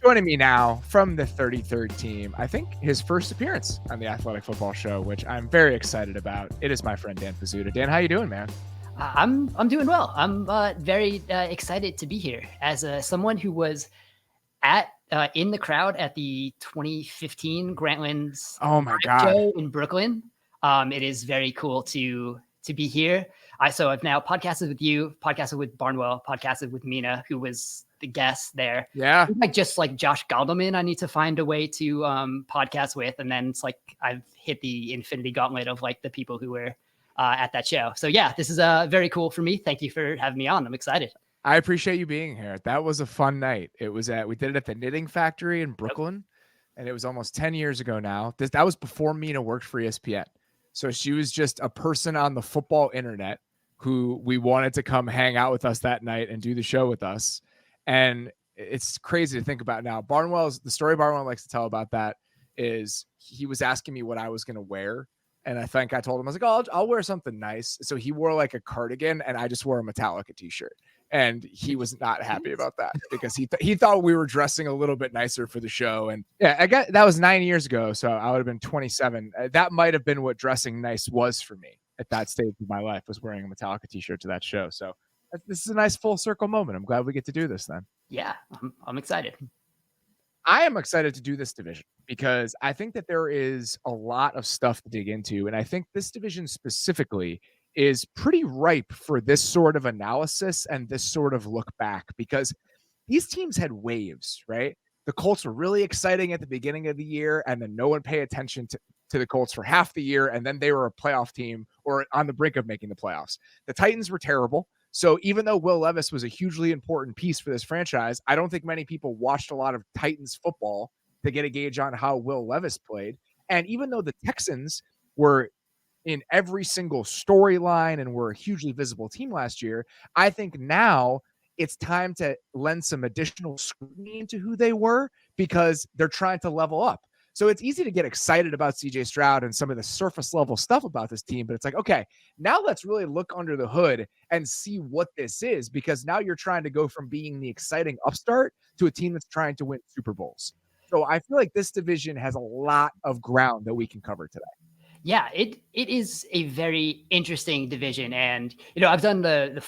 Joining me now from the 33rd team, I think his first appearance on the Athletic Football Show, which I'm very excited about. It is my friend Dan Pizzuta. Dan, how you doing, man? I'm doing well. I'm very excited to be here as someone who was in the crowd at the 2015 Grantland's show in Brooklyn. It is very cool to be here. So I've now podcasted with you, podcasted with Barnwell, podcasted with Mina, who was the guest there. Yeah. Like just like Josh Galdelman, I need to find a way to podcast with. And then it's like I've hit the infinity gauntlet of like the people who were at that show. So yeah, this is very cool for me. Thank you for having me on. I'm excited. I appreciate you being here. That was a fun night. We did it at the Knitting Factory in Brooklyn, and it was almost 10 years ago now. That was before Mina worked for ESPN. So she was just a person on the football internet who we wanted to come hang out with us that night and do the show with us. And it's crazy to think about now. The story Barnwell likes to tell about that is he was asking me what I was going to wear. And I think I told him, I was like, oh, I'll wear something nice. So he wore like a cardigan and I just wore a Metallica t-shirt. And he was not happy about that because he thought we were dressing a little bit nicer for the show. And yeah, that was 9 years ago. So I would have been 27. That might've been what dressing nice was for me at that stage of my life, was wearing a Metallica t-shirt to that show. So this is a nice full circle moment. I'm glad we get to do this then. Yeah, I'm excited. I am excited to do this division because I think that there is a lot of stuff to dig into. And I think this division specifically is pretty ripe for this sort of analysis and this sort of look back, because these teams had waves, right? The Colts were really exciting at the beginning of the year, and then no one paid attention to the Colts for half the year, and then they were a playoff team or on the brink of making the playoffs. The Titans were terrible. So even though Will Levis was a hugely important piece for this franchise, I don't think many people watched a lot of Titans football to get a gauge on how Will Levis played. And even though the Texans were in every single storyline and were a hugely visible team last year, I think now it's time to lend some additional scrutiny into who they were, because they're trying to level up. So it's easy to get excited about CJ Stroud and some of the surface level stuff about this team, but it's like, okay, now let's really look under the hood and see what this is, because now you're trying to go from being the exciting upstart to a team that's trying to win Super Bowls. So I feel like this division has a lot of ground that we can cover today. Yeah, it is a very interesting division. And, I've done the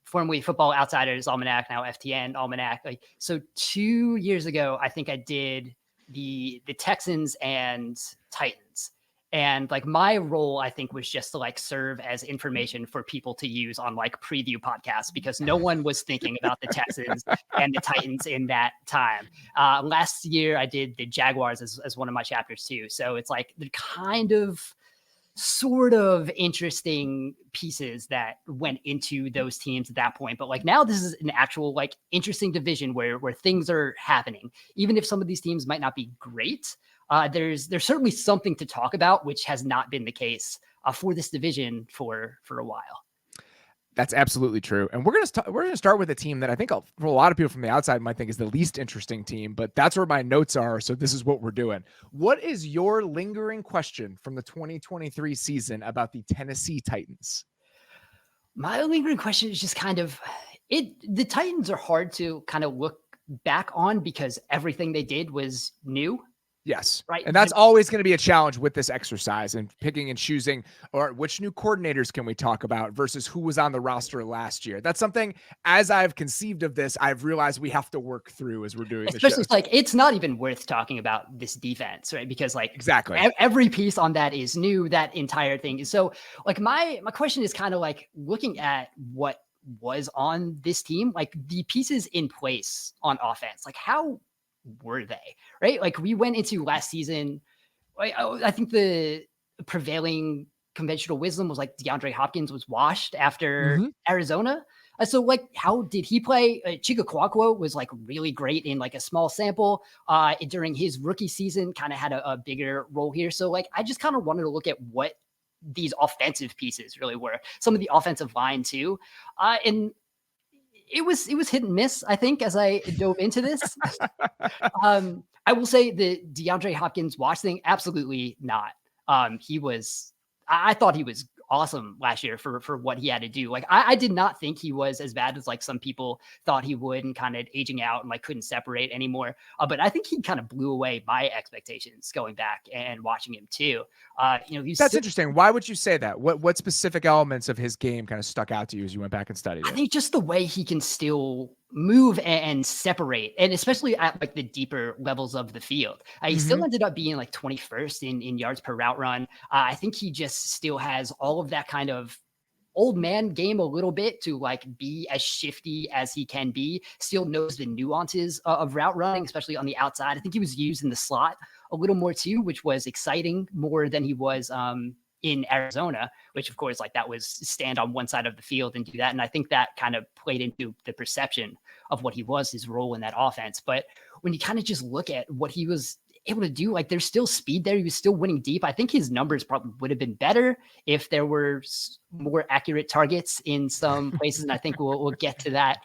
formerly Football Outsiders Almanac, now FTN Almanac. So 2 years ago, I think I did the Texans and Titans. And like my role, I think, was just to like serve as information for people to use on like preview podcasts, because no one was thinking about the Texans and the Titans in that time. Last year, I did the Jaguars as one of my chapters too. So it's like the kind of sort of interesting pieces that went into those teams at that point. But like now this is an actual like interesting division where things are happening. Even if some of these teams might not be great, there's certainly something to talk about, which has not been the case for this division for a while. That's absolutely true. And we're going to start with a team that I think for a lot of people from the outside might think is the least interesting team, but that's where my notes are. So this is what we're doing. What is your lingering question from the 2023 season about the Tennessee Titans? My lingering question is just kind of the Titans are hard to kind of look back on because everything they did was new. Yes. Right. And that's always going to be a challenge with this exercise and picking and choosing, or which new coordinators can we talk about versus who was on the roster last year. That's something, as I've conceived of this, I've realized we have to work through as we're doing this. Especially like, it's not even worth talking about this defense, right? Because like exactly every piece on that is new, that entire thing. So like my question is kind of like looking at what was on this team, like the pieces in place on offense, like how were they, right? Like we went into last season, I think the prevailing conventional wisdom was like DeAndre Hopkins was washed after Arizona. So like, how did he play? Chika Kwakwo was like really great in like a small sample during his rookie season, kind of had a bigger role here. So like, I just kind of wanted to look at what these offensive pieces really were, some of the offensive line too. And it was hit and miss, I think, as I dove into this. I will say the DeAndre Hopkins wash thing, absolutely not. I thought he was awesome last year for what he had to do. Like I did not think he was as bad as like some people thought he would, and kind of aging out and like couldn't separate anymore. But I think he kind of blew away my expectations going back and watching him too. That's interesting. Why would you say that? What specific elements of his game kind of stuck out to you as you went back and studied it? I think just the way he can still move and separate, and especially at like the deeper levels of the field. He still ended up being like 21st in yards per route run. I think he just still has all of that kind of old man game a little bit to like be as shifty as he can be, still knows the nuances of route running, especially on the outside. I think he was used in the slot a little more too, which was exciting more than he was in Arizona, which of course, like that was stand on one side of the field and do that. And I think that kind of played into the perception of what he was, his role in that offense. But when you kind of just look at what he was able to do, like there's still speed there. He was still winning deep. I think his numbers probably would have been better if there were more accurate targets in some places. And I think we'll get to that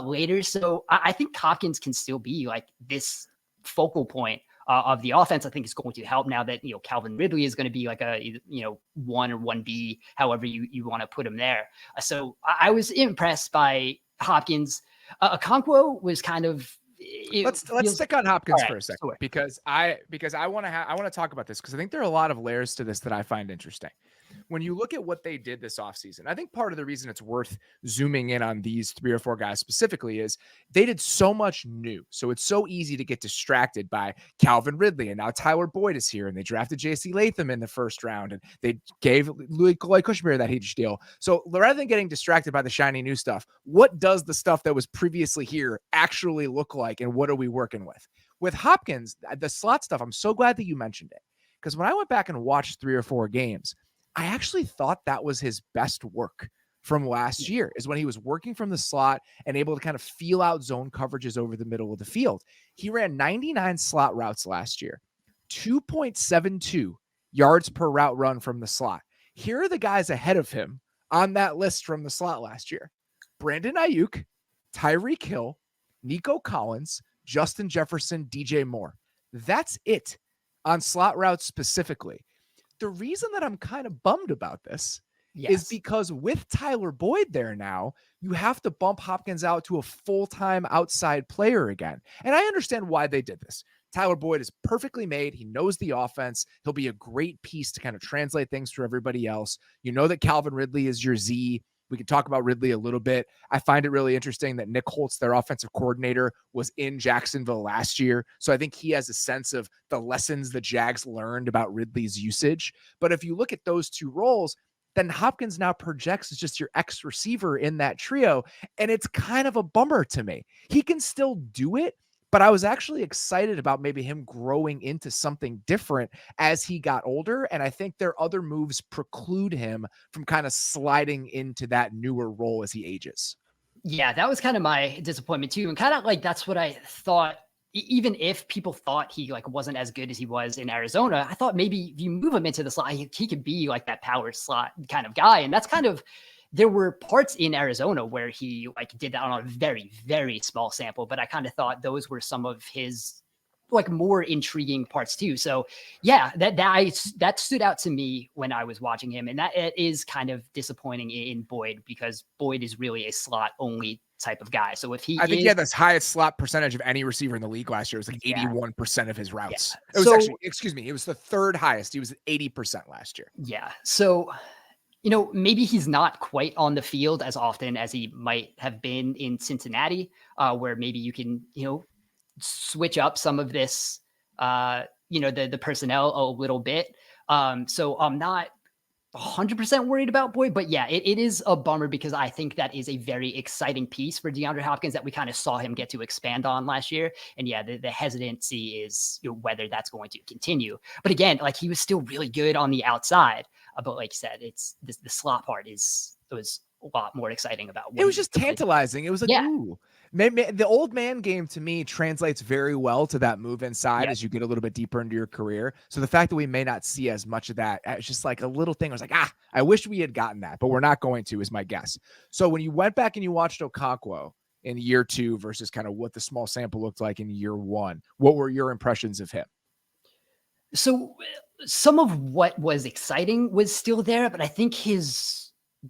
later. So I think Hopkins can still be like this focal point of the offense. I think is going to help now that, Calvin Ridley is going to be like a, 1 or 1B, however you want to put him there. So I was impressed by Hopkins. Okonkwo was kind of, let's stick on Hopkins right, for a second, sure. because I want to talk about this, because I think there are a lot of layers to this that I find interesting. When you look at what they did this offseason, I think part of the reason it's worth zooming in on these 3 or 4 guys specifically is they did so much new. So it's so easy to get distracted by Calvin Ridley, and now Tyler Boyd is here, and they drafted J.C. Latham in the first round, and they gave Lloyd Kushmir that huge deal. So rather than getting distracted by the shiny new stuff, what does the stuff that was previously here actually look like, and what are we working with? With Hopkins, the slot stuff, I'm so glad that you mentioned it, because when I went back and watched 3 or 4 games, I actually thought that was his best work from last year, is when he was working from the slot and able to kind of feel out zone coverages over the middle of the field. He ran 99 slot routes last year, 2.72 yards per route run from the slot. Here are the guys ahead of him on that list from the slot last year: Brandon Ayuk, Tyreek Hill, Nico Collins, Justin Jefferson, DJ Moore. That's it on slot routes specifically. The reason that I'm kind of bummed about this is because with Tyler Boyd there now, you have to bump Hopkins out to a full-time outside player again. And I understand why they did this. Tyler Boyd is perfectly made. He knows the offense. He'll be a great piece to kind of translate things for everybody else. You know that Calvin Ridley is your Z. We can talk about Ridley a little bit. I find it really interesting that Nick Holtz, their offensive coordinator, was in Jacksonville last year. So I think he has a sense of the lessons the Jags learned about Ridley's usage. But if you look at those 2 roles, then Hopkins now projects as just your X receiver in that trio. And it's kind of a bummer to me. He can still do it, but I was actually excited about maybe him growing into something different as he got older. And I think their other moves preclude him from kind of sliding into that newer role as he ages. Yeah, that was kind of my disappointment too. And kind of like, that's what I thought. Even if people thought he like wasn't as good as he was in Arizona, I thought maybe if you move him into the slot, he could be like that power slot kind of guy. And that's kind of, there were parts in Arizona where he like did that on a very, very small sample, but I kind of thought those were some of his like more intriguing parts too. So yeah, that stood out to me when I was watching him. And that it is kind of disappointing in Boyd, because Boyd is really a slot only type of guy. So if he he had the highest slot percentage of any receiver in the league last year. It was like 81% of his routes. Yeah. It was it was the 3rd highest. He was at 80% last year. Yeah. So, maybe he's not quite on the field as often as he might have been in Cincinnati, where maybe you can, switch up some of this, the personnel a little bit. So I'm not 100% worried about Boyd, but yeah, it is a bummer, because I think that is a very exciting piece for DeAndre Hopkins that we kind of saw him get to expand on last year. And yeah, the hesitancy is whether that's going to continue. But again, like he was still really good on the outside. But like you said, it's the slot part was a lot more exciting about. It was just tantalizing. It was like, ooh. Maybe the old man game to me translates very well to that move inside as you get a little bit deeper into your career. So the fact that we may not see as much of that, it's just like a little thing. I was like, I wish we had gotten that, but we're not going to, is my guess. So when you went back and you watched Okonkwo in year 2 versus kind of what the small sample looked like in year 1, what were your impressions of him? So some of what was exciting was still there, but I think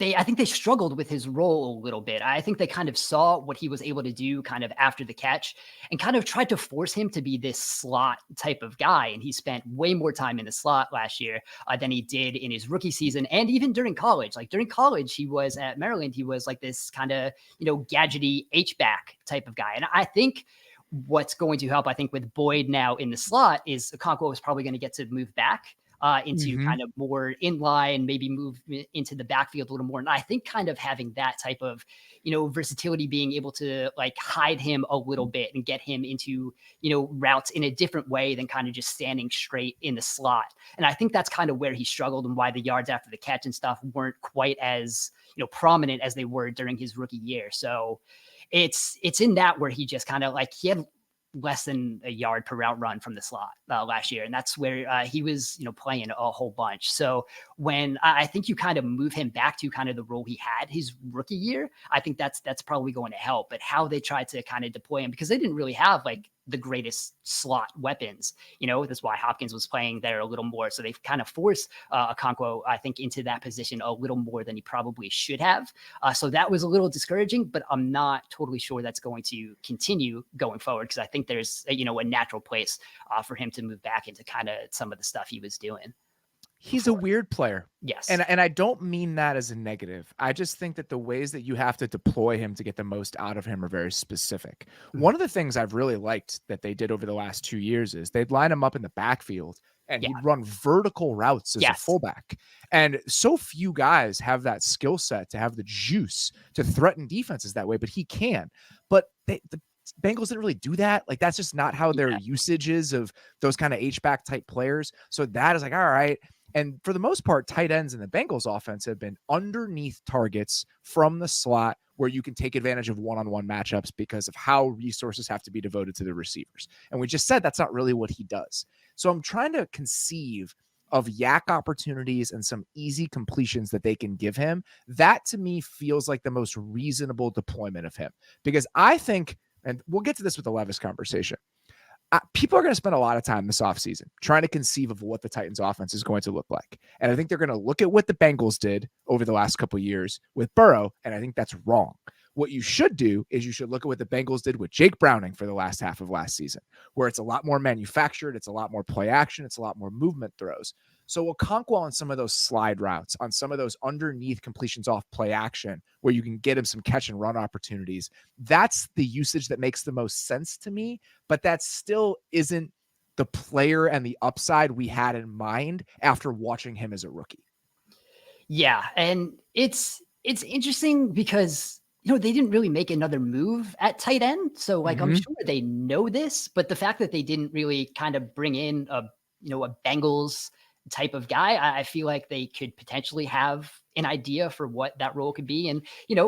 I think they struggled with his role a little bit. I think they kind of saw what he was able to do kind of after the catch and kind of tried to force him to be this slot type of guy. And he spent way more time in the slot last year than he did in his rookie season. And even during college, like during college, he was at Maryland. He was like this kind of, gadgety H-back type of guy. And I think what's going to help, I think, with Boyd now in the slot is Okonkwo is probably going to get to move back into kind of more in line, maybe move into the backfield a little more. And I think kind of having that type of, versatility, being able to like hide him a little bit and get him into, routes in a different way than kind of just standing straight in the slot. And I think that's kind of where he struggled and why the yards after the catch and stuff weren't quite as, prominent as they were during his rookie year. So it's in that where he just kind of like, he had less than a yard per route run from the slot last year. And that's where he was, playing a whole bunch. So when I think you kind of move him back to kind of the role he had his rookie year, I think that's probably going to help. But how they tried to kind of deploy him, because they didn't really have like the greatest slot weapons, that's why Hopkins was playing there a little more. So they've kind of forced Okonkwo, I think, into that position a little more than he probably should have. So that was a little discouraging, but I'm not totally sure that's going to continue going forward, because I think there's a natural place for him to move back into kind of some of the stuff he was doing. He's a weird player. Yes. And I don't mean that as a negative. I just think that the ways that you have to deploy him to get the most out of him are very specific. One of the things I've really liked that they did over the last 2 years is they'd line him up in the backfield and he'd run vertical routes as a fullback. And so few guys have that skill set to have the juice to threaten defenses that way, but he can. But the Bengals didn't really do that. Like, that's just not how their usage is of those kind of H-back type players. So that is like, all right. And for the most part, tight ends in the Bengals offense have been underneath targets from the slot where you can take advantage of one-on-one matchups because of how resources have to be devoted to the receivers. And we just said that's not really what he does. So I'm trying to conceive of yak opportunities and some easy completions that they can give him. That to me feels like the most reasonable deployment of him, because I think, and we'll get to this with the Levis conversation, people are going to spend a lot of time this offseason trying to conceive of what the Titans offense is going to look like. And I think they're going to look at what the Bengals did over the last couple of years with Burrow. And I think that's wrong. What you should do is you should look at what the Bengals did with Jake Browning for the last half of last season, where it's a lot more manufactured. It's a lot more play action. It's a lot more movement throws. So Okonkwo on some of those slide routes, on some of those underneath completions off play action, where you can get him some catch and run opportunities, that's the usage that makes the most sense to me. But that still isn't the player and the upside we had in mind after watching him as a rookie. Yeah. And it's interesting because, they didn't really make another move at tight end. So like, I'm sure they know this, but the fact that they didn't really kind of bring in a Bengals type of guy, I feel like they could potentially have an idea for what that role could be. And,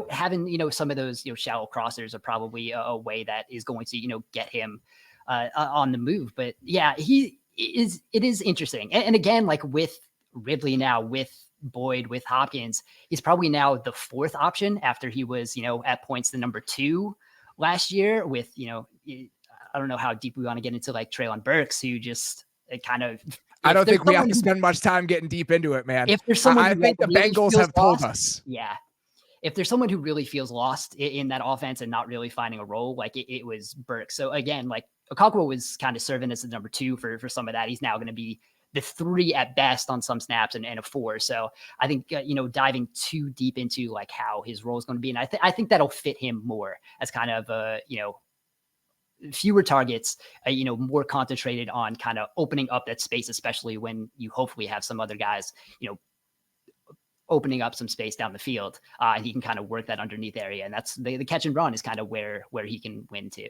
having, some of those, shallow crossers are probably a way that is going to, get him on the move. But yeah, it is interesting. And again, like with Ridley now, with Boyd, with Hopkins, he's probably now the fourth option after he was, at points the number 2 last year with, I don't know how deep we want to get into like Treylon Burks, who just kind of, I don't think we have to spend much time getting deep into it, man. If there's someone, I think the really Bengals have told us. Yeah. If there's someone who really feels lost in that offense and not really finding a role, like it was Burks. So again, like Okonkwo was kind of serving as the number 2 for some of that. He's now going to be the 3 at best on some snaps and a 4. So I think, diving too deep into like how his role is going to be. And I think that'll fit him more as kind of, fewer targets, more concentrated on kind of opening up that space, especially when you hopefully have some other guys, opening up some space down the field. And he can kind of work that underneath area. And that's the catch and run is kind of where he can win too.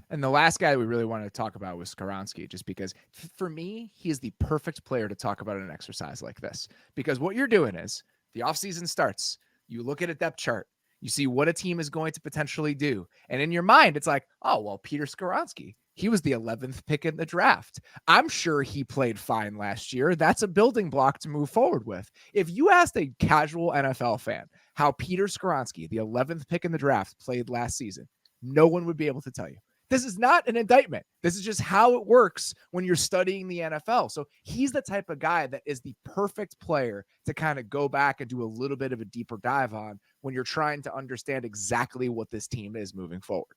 And the last guy we really wanted to talk about was Skoronski, just because for me, he is the perfect player to talk about in an exercise like this. Because what you're doing is the offseason starts, you look at a depth chart, you see what a team is going to potentially do. And in your mind, it's like, oh, well, Peter Skoronski, he was the 11th pick in the draft. I'm sure he played fine last year. That's a building block to move forward with. If you asked a casual NFL fan how Peter Skoronski, the 11th pick in the draft, played last season, no one would be able to tell you. This is not an indictment. This is just how it works when you're studying the NFL. So he's the type of guy that is the perfect player to kind of go back and do a little bit of a deeper dive on when you're trying to understand exactly what this team is moving forward.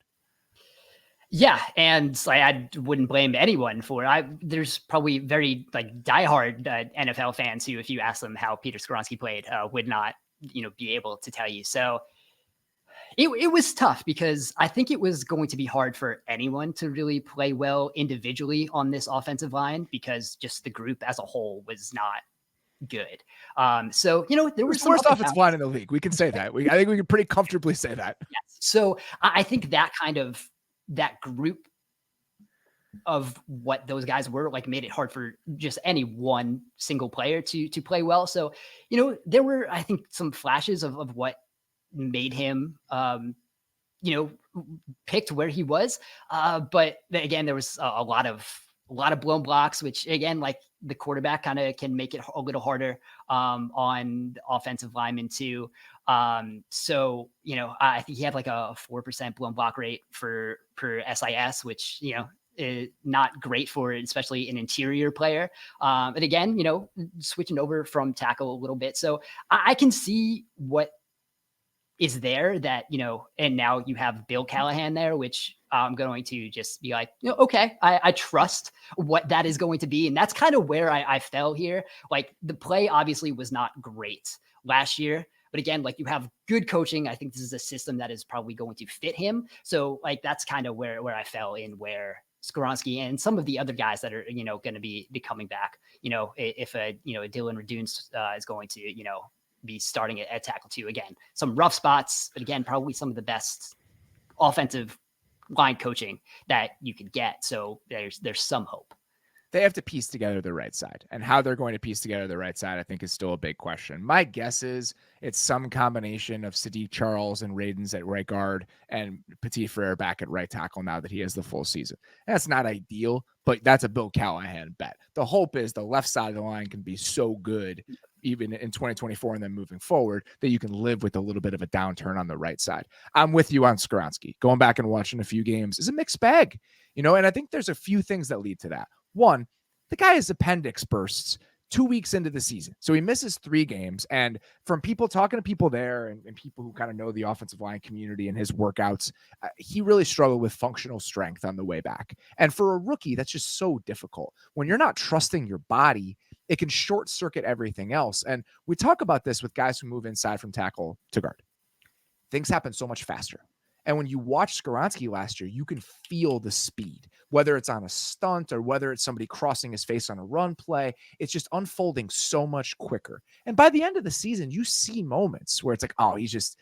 Yeah, and like, I wouldn't blame anyone for it. There's probably very like diehard NFL fans who, if you ask them how Peter Skoronski played, would not, be able to tell you. So it was tough because I think it was going to be hard for anyone to really play well individually on this offensive line because just the group as a whole was not good. So there was the worst offensive line in the league. We can say that. I think we can pretty comfortably say that. Yes. So I think that group of what those guys were like made it hard for just any one single player to play well. So, there were, I think, some flashes of what made him, picked where he was. But again, there was a lot of blown blocks, which again, like the quarterback kind of can make it a little harder on offensive linemen too. So, I think he had like a 4% blown block rate per SIS, which, is not great for especially an interior player. And again, switching over from tackle a little bit. So I can see what is there that, and now you have Bill Callahan there, which I'm going to just be like, okay, I trust what that is going to be. And that's kind of where I fell here. Like the play obviously was not great last year, but again, like you have good coaching. I think this is a system that is probably going to fit him. So like, that's kind of where I fell in, where Skoronski and some of the other guys that are, going to be coming back, if a Dylan Radoon is going to, be starting at tackle too. Again, some rough spots, but again, probably some of the best offensive line coaching that you could get. So there's some hope. They have to piece together the right side, and how they're going to piece together the right side, I think, is still a big question. My guess is it's some combination of Sadiq Charles and Radens at right guard and Petit Frere back at right tackle now that he has the full season. That's not ideal, but that's a Bill Callahan bet. The hope is the left side of the line can be so good even in 2024 and then moving forward that you can live with a little bit of a downturn on the right side. I'm with you on Skoronski. Going back and watching a few games is a mixed bag, and I think there's a few things that lead to that. One, the guy has appendix bursts 2 weeks into the season. So he misses 3 games. And from people talking to people there and people who kind of know the offensive line community and his workouts, he really struggled with functional strength on the way back. And for a rookie, that's just so difficult. When you're not trusting your body, it can short circuit everything else. And we talk about this with guys who move inside from tackle to guard. Things happen so much faster. And when you watch Skoronski last year, you can feel the speed, whether it's on a stunt or whether it's somebody crossing his face on a run play. It's just unfolding so much quicker. And by the end of the season, you see moments where it's like, oh, he's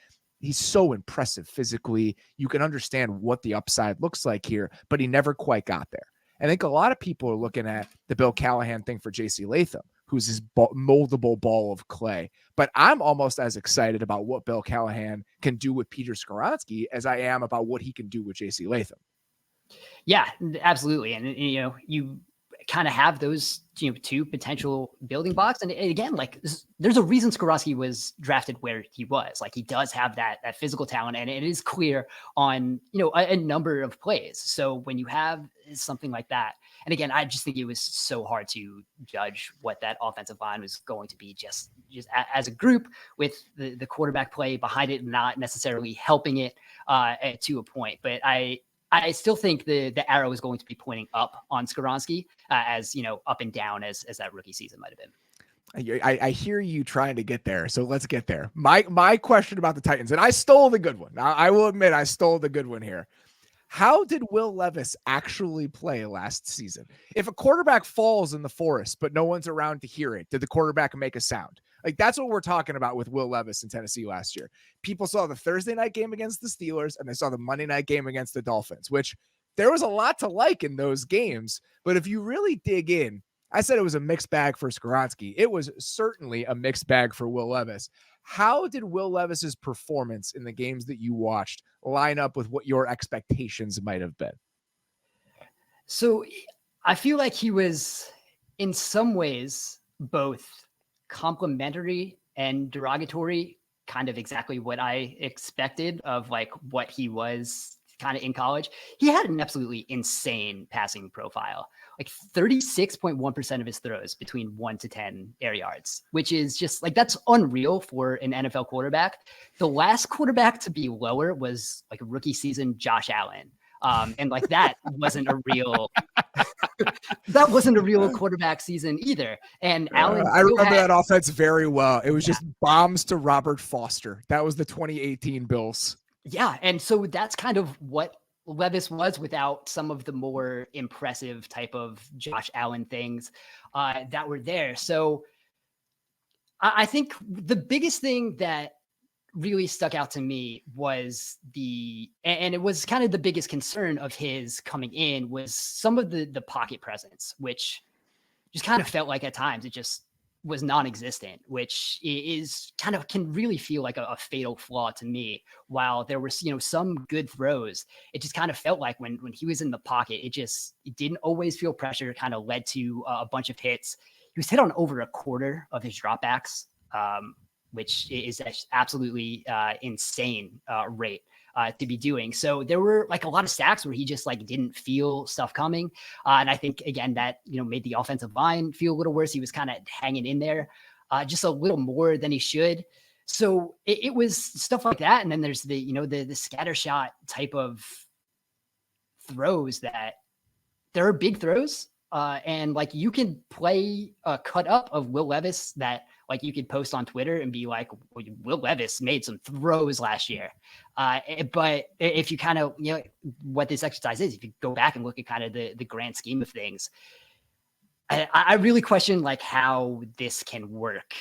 so impressive physically. You can understand what the upside looks like here, but he never quite got there. I think a lot of people are looking at the Bill Callahan thing for J.C. Latham, who's this moldable ball of clay. But I'm almost as excited about what Bill Callahan can do with Peter Skoronski as I am about what he can do with J.C. Latham. Yeah, absolutely. And, you kind of have those, two potential building blocks. And again, like there's a reason Skoronski was drafted where he was. Like he does have that physical talent, and it is clear on, a number of plays. So when you have something like that, and again, I just think it was so hard to judge what that offensive line was going to be just as a group, with the quarterback play behind it, not necessarily helping it to a point. But I still think the arrow is going to be pointing up on Skoronski, as up and down as that rookie season might have been. I hear you trying to get there, so let's get there. My question about the Titans, and I stole the good one. I will admit I stole the good one here. How did Will Levis actually play last season? If a quarterback falls in the forest, but no one's around to hear it, did the quarterback make a sound? Like that's what we're talking about with Will Levis in Tennessee last year. People saw the Thursday night game against the Steelers and they saw the Monday night game against the Dolphins, which there was a lot to like in those games. But if you really dig in, I said it was a mixed bag for Skoronski. It was certainly a mixed bag for Will Levis. How did Will Levis's performance in the games that you watched line up with what your expectations might have been? So I feel like he was in some ways both complimentary and derogatory, kind of exactly what I expected of like what he was kind of in college, he had an absolutely insane passing profile. Like 36.1% of his throws between 1 to 10 air yards, which is just like, that's unreal for an NFL quarterback. The last quarterback to be lower was like a rookie season Josh Allen. And like that wasn't a real that wasn't a real quarterback season either. And Allen I remember had, that offense very well. It was just bombs to Robert Foster. That was the 2018 Bills. Yeah. And so that's kind of what Levis was without some of the more impressive type of Josh Allen things that were there. So I think the biggest thing that really stuck out to me was and it was kind of the biggest concern of his coming in, was some of the pocket presence, which just kind of felt like at times it just was non-existent, which is kind of can really feel like a fatal flaw to me. While there was, some good throws, it just kind of felt like when he was in the pocket, it didn't always feel pressure, kind of led to a bunch of hits. He was hit on over a quarter of his dropbacks, which is absolutely insane rate to be doing. So there were like a lot of stacks where he just like didn't feel stuff coming. And I think, again, that, made the offensive line feel a little worse. He was kind of hanging in there just a little more than he should. So it was stuff like that. And then there's the scatter shot type of throws that there are big throws. And like you can play a cut up of Will Levis that like you could post on Twitter and be like, Will Levis made some throws last year. But if you kind of, what this exercise is, if you go back and look at kind of the grand scheme of things, I really question like how this can work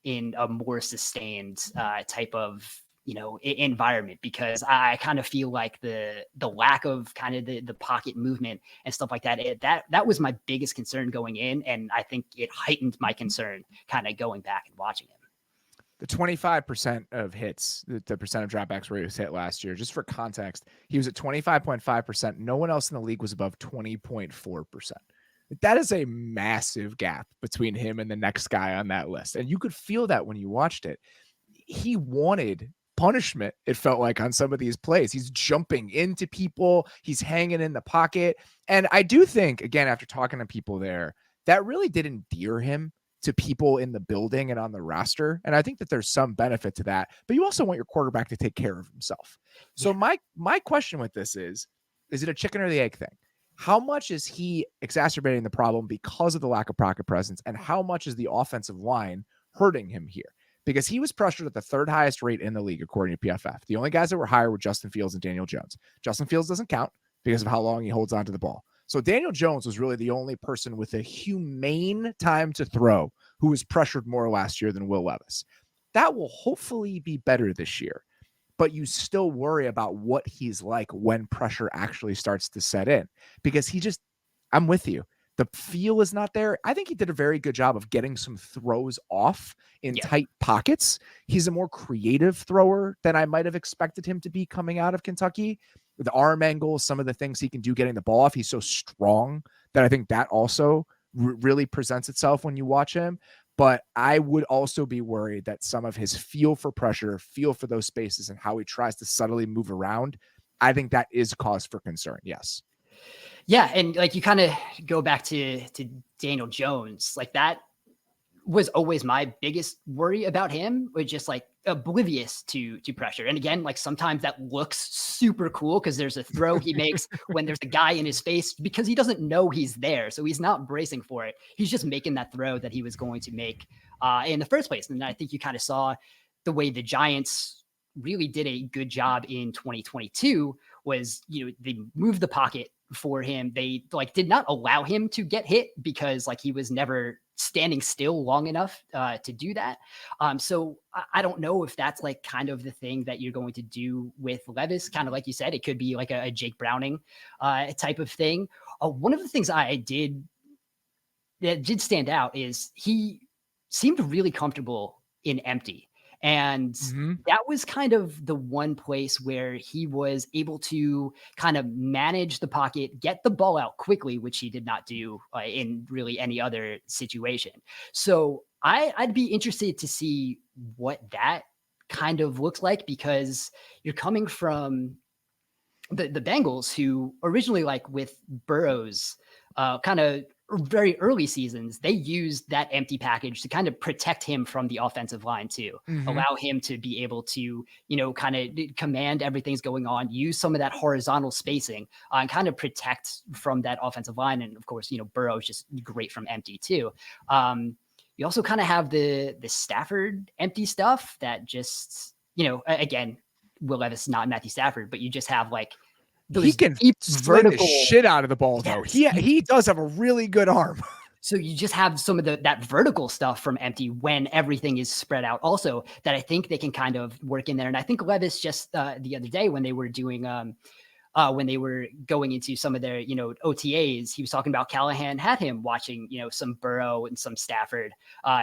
in a more sustained type of, environment, because I kind of feel like the lack of kind of the pocket movement and stuff like that, that was my biggest concern going in. And I think it heightened my concern kind of going back and watching him. The 25% of hits, the percent of dropbacks where he was hit last year, just for context, he was at 25.5%. No one else in the league was above 20.4%. That is a massive gap between him and the next guy on that list. And you could feel that when you watched it. He wanted punishment, it felt like, on some of these plays. He's jumping into people, he's hanging in the pocket. And I do think, again, after talking to people there, that really did endear him to people in the building and on the roster. And I think that there's some benefit to that, but you also want your quarterback to take care of himself. So my question with this is it a chicken or the egg thing? How much is he exacerbating the problem because of the lack of pocket presence, and how much is the offensive line hurting him here? Because he was pressured at the third highest rate in the league, according to PFF. The only guys that were higher were Justin Fields and Daniel Jones. Justin Fields doesn't count because of how long he holds onto the ball. So Daniel Jones was really the only person with a humane time to throw who was pressured more last year than Will Levis. That will hopefully be better this year, but you still worry about what he's like when pressure actually starts to set in, because I'm with you. The feel is not there. I think he did a very good job of getting some throws off in tight pockets. He's a more creative thrower than I might have expected him to be coming out of Kentucky. The arm angle, some of the things he can do getting the ball off. He's so strong that I think that also really presents itself when you watch him. But I would also be worried that some of his feel for pressure, feel for those spaces, and how he tries to subtly move around, I think that is cause for concern. Yes. Yeah. And like you kind of go back to Daniel Jones, like that was always my biggest worry about him, was just like oblivious to pressure. And again, like sometimes that looks super cool because there's a throw he makes when there's a guy in his face, because he doesn't know he's there. So he's not bracing for it. He's just making that throw that he was going to make in the first place. And I think you kind of saw the way the Giants really did a good job in 2022 was, they moved the pocket for him. They like did not allow him to get hit because like he was never standing still long enough to do that. So I don't know if that's like kind of the thing that you're going to do with Levis. Kind of like you said, it could be like a Jake Browning type of thing. One of the things that did stand out is he seemed really comfortable in empty. And that was kind of the one place where he was able to kind of manage the pocket, get the ball out quickly, which he did not do in really any other situation. So I'd be interested to see what that kind of looks like, because you're coming from the Bengals, who originally, like with Burrow's kind of very early seasons, they used that empty package to kind of protect him from the offensive line too, allow him to be able to, kind of command everything's going on, use some of that horizontal spacing and kind of protect from that offensive line. And of course, Burrow is just great from empty too. You also kind of have the Stafford empty stuff that just, again, Will Levis, not Matthew Stafford, but you just have like he can sling the shit out of the ball, though. He does have a really good arm. So you just have some of that vertical stuff from empty when everything is spread out also that I think they can kind of work in there. And I think Levis just the other day when they were doing when they were going into some of their, OTAs, he was talking about Callahan had him watching, some Burrow and some Stafford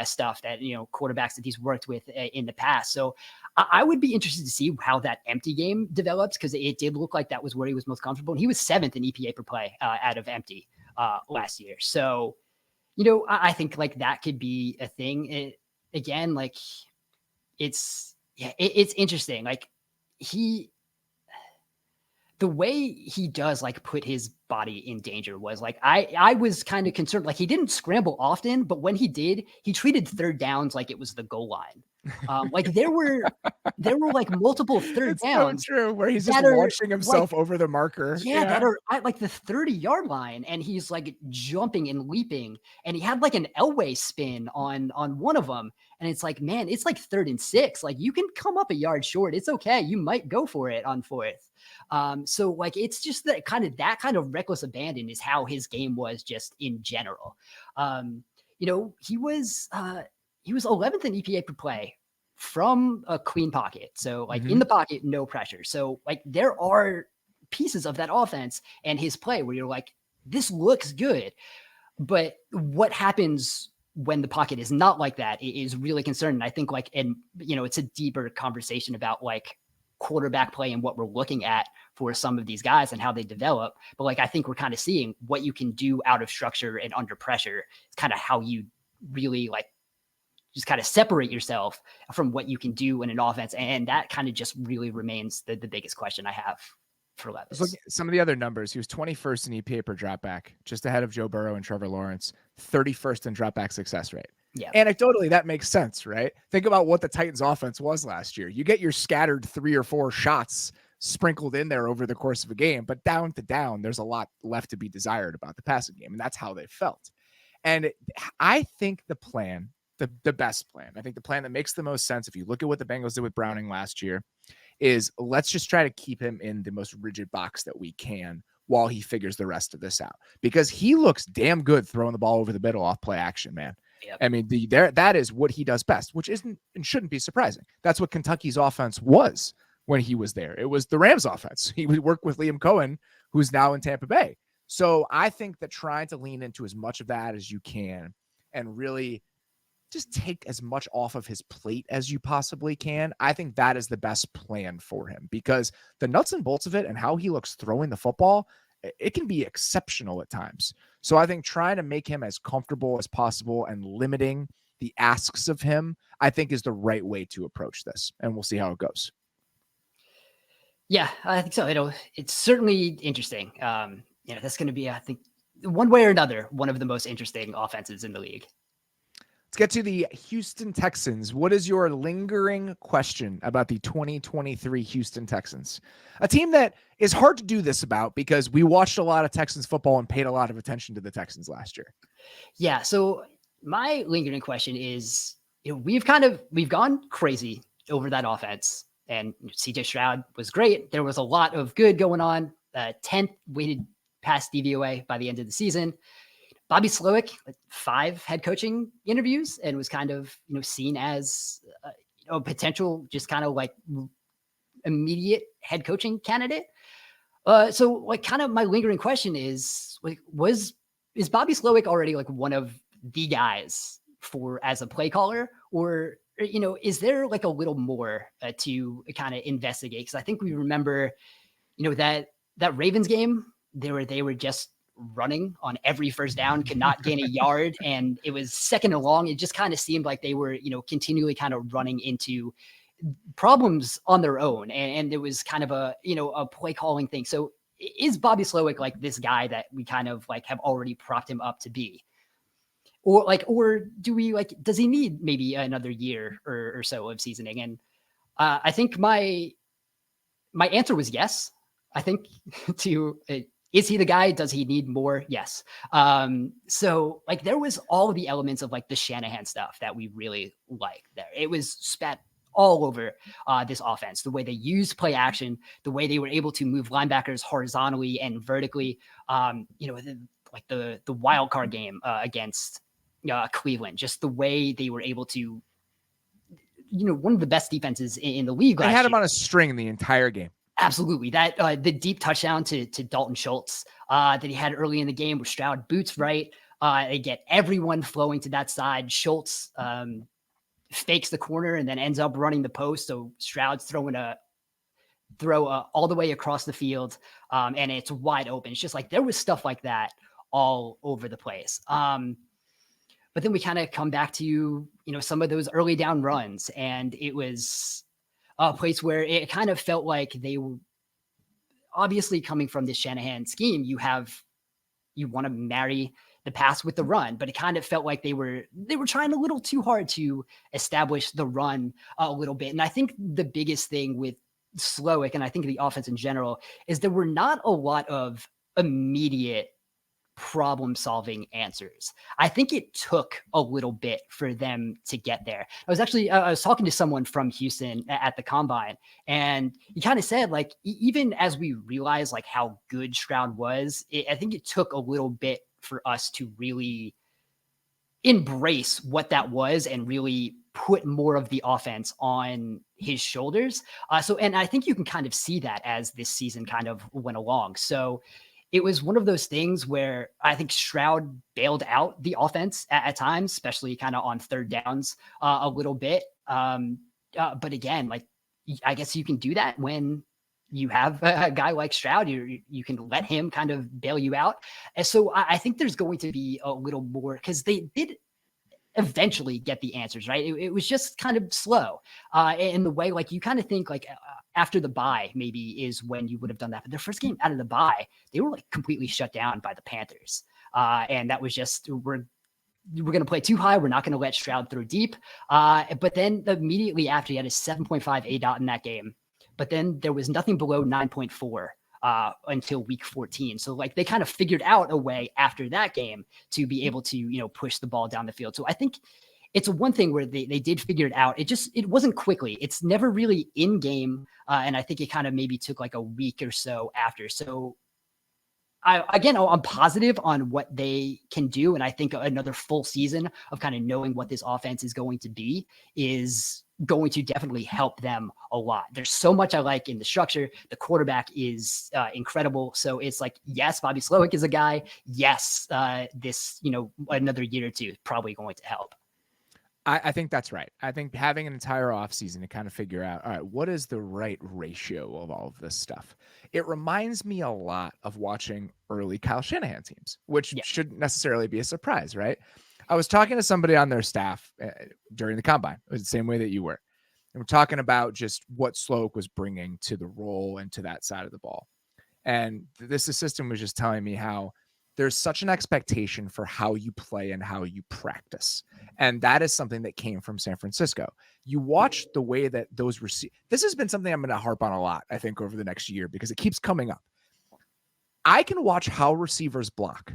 stuff that, quarterbacks that he's worked with in the past. So I would be interested to see how that empty game develops, because it did look like that was where he was most comfortable. And he was 7th in EPA per play out of empty last year. So, I think like that could be a thing. Again, like it's interesting. Like the way he does like put his body in danger was like, I was kind of concerned. Like he didn't scramble often, but when he did, he treated third downs like it was the goal line. Like there were like multiple third downs. So true, where he's just launching himself over the marker. Yeah, that are at like the 30-yard line, and he's like jumping and leaping, and he had like an Elway spin on one of them, and it's like, man, it's like 3rd and 6. Like you can come up a yard short. It's okay. You might go for it on 4th. So like it's just that kind of reckless abandon is how his game was just in general. He was 11th in EPA per play from a clean pocket. So like in the pocket, no pressure. So like there are pieces of that offense and his play where you're like, this looks good. But what happens when the pocket is not like that is really concerning. I think like, and it's a deeper conversation about like quarterback play and what we're looking at for some of these guys and how they develop. But like, I think we're kind of seeing what you can do out of structure and under pressure. It's kind of how you really like just kind of separate yourself from what you can do in an offense. And that kind of just really remains the biggest question I have for Levis. Look at some of the other numbers. He was 21st in EPA per dropback, just ahead of Joe Burrow and Trevor Lawrence, 31st in dropback success rate. Yeah. Anecdotally, that makes sense, right? Think about what the Titans offense was last year. You get your scattered 3 or 4 shots sprinkled in there over the course of a game, but down to down, there's a lot left to be desired about the passing game. And that's how they felt. And I think the plan, the best plan, I think the plan that makes the most sense, if you look at what the Bengals did with Browning last year, is let's just try to keep him in the most rigid box that we can while he figures the rest of this out, because he looks damn good throwing the ball over the middle off play action, man. Yep. I mean, that is what he does best, which isn't and shouldn't be surprising. That's what Kentucky's offense was when he was there. It was the Rams offense. He would work with Liam Cohen, who's now in Tampa Bay. So I think that trying to lean into as much of that as you can and really just take as much off of his plate as you possibly can, I think that is the best plan for him, because the nuts and bolts of it and how he looks throwing the football, it can be exceptional at times. So I think trying to make him as comfortable as possible and limiting the asks of him, I think is the right way to approach this. And we'll see how it goes. Yeah, I think so. It's certainly interesting. That's going to be, I think, one way or another, one of the most interesting offenses in the league. Let's get to the Houston Texans. What is your lingering question about the 2023 Houston Texans? A team that is hard to do this about because we watched a lot of Texans football and paid a lot of attention to the Texans last year. Yeah. So my lingering question is, we've gone crazy over that offense, and CJ Stroud was great. There was a lot of good going on. 10th weighted pass DVOA by the end of the season. Bobby Slowick, 5 head coaching interviews, and was kind of, seen as a potential, just kind of like immediate head coaching candidate. So like kind of my lingering question is like, is Bobby Slowick already like one of the guys as a play caller, or, is there like a little more to kind of investigate? Cause I think we remember, that Ravens game, they were just running on every first down, could not gain a yard, and it was 2nd and long. It just kind of seemed like they were, continually kind of running into problems on their own. And it was kind of a, a play calling thing. So is Bobby Slowick like this guy that we kind of like have already propped him up to be? Or do we does he need maybe another year or so of seasoning? And I think my answer was yes. I think is he the guy? Does he need more? Yes. So there was all of the elements of the Shanahan stuff that we really liked there. It was spat all over this offense, the way they used play action, the way they were able to move linebackers horizontally and vertically. The wild card game against Cleveland, just the way they were able to, one of the best defenses in the league. They had him on a string the entire game. Absolutely. That the deep touchdown to Dalton Schultz that he had early in the game where Stroud boots right. They get everyone flowing to that side. Schultz fakes the corner and then ends up running the post. So Stroud's throwing a throw all the way across the field, and it's wide open. It's just there was stuff like that all over the place. But then we kind of come back to, some of those early down runs, and it was a place where it kind of felt like they were obviously coming from this Shanahan scheme. You want to marry the pass with the run, but it kind of felt like they were trying a little too hard to establish the run a little bit. And I think the biggest thing with Slowick, and I think the offense in general, is there were not a lot of immediate problem-solving answers. I think it took a little bit for them to get there. I was talking to someone from Houston at the Combine, and he kind of said, even as we realized how good Stroud was, I think it took a little bit for us to really embrace what that was and really put more of the offense on his shoulders. And I think you can kind of see that as this season kind of went along. So it was one of those things where I think Stroud bailed out the offense at times, especially kind of on third downs a little bit. But again, I guess you can do that when you have a guy like Stroud. You can let him kind of bail you out. And so I think there's going to be a little more, because they did eventually get the answers, right? It was just kind of slow in the way, you kind of think after the bye maybe is when you would have done that. But their first game out of the bye, they were completely shut down by the Panthers. And that was just, we're going to play too high. We're not going to let Stroud throw deep. But then immediately after, he had a 7.5 ADOT in that game. But then there was nothing below 9.4 until week 14. So they kind of figured out a way after that game to be able to, push the ball down the field. So I think it's one thing where they did figure it out. It wasn't quickly. It's never really in game. And I think it kind of maybe took a week or so after. So I'm positive on what they can do. And I think another full season of kind of knowing what this offense is going to be is going to definitely help them a lot. There's so much I like in the structure. The quarterback is incredible. So it's yes, Bobby Slowick is a guy. Yes, this, another year or two is probably going to help. I think that's right. I think having an entire offseason to kind of figure out, all right, what is the right ratio of all of this stuff? It reminds me a lot of watching early Kyle Shanahan teams, which shouldn't necessarily be a surprise, right? I was talking to somebody on their staff during the Combine. It was the same way that you were. And we're talking about just what Slowick was bringing to the role and to that side of the ball. And this assistant was just telling me how there's such an expectation for how you play and how you practice. And that is something that came from San Francisco. You watch the way that those this has been something I'm going to harp on a lot, I think, over the next year, because it keeps coming up. I can watch how receivers block,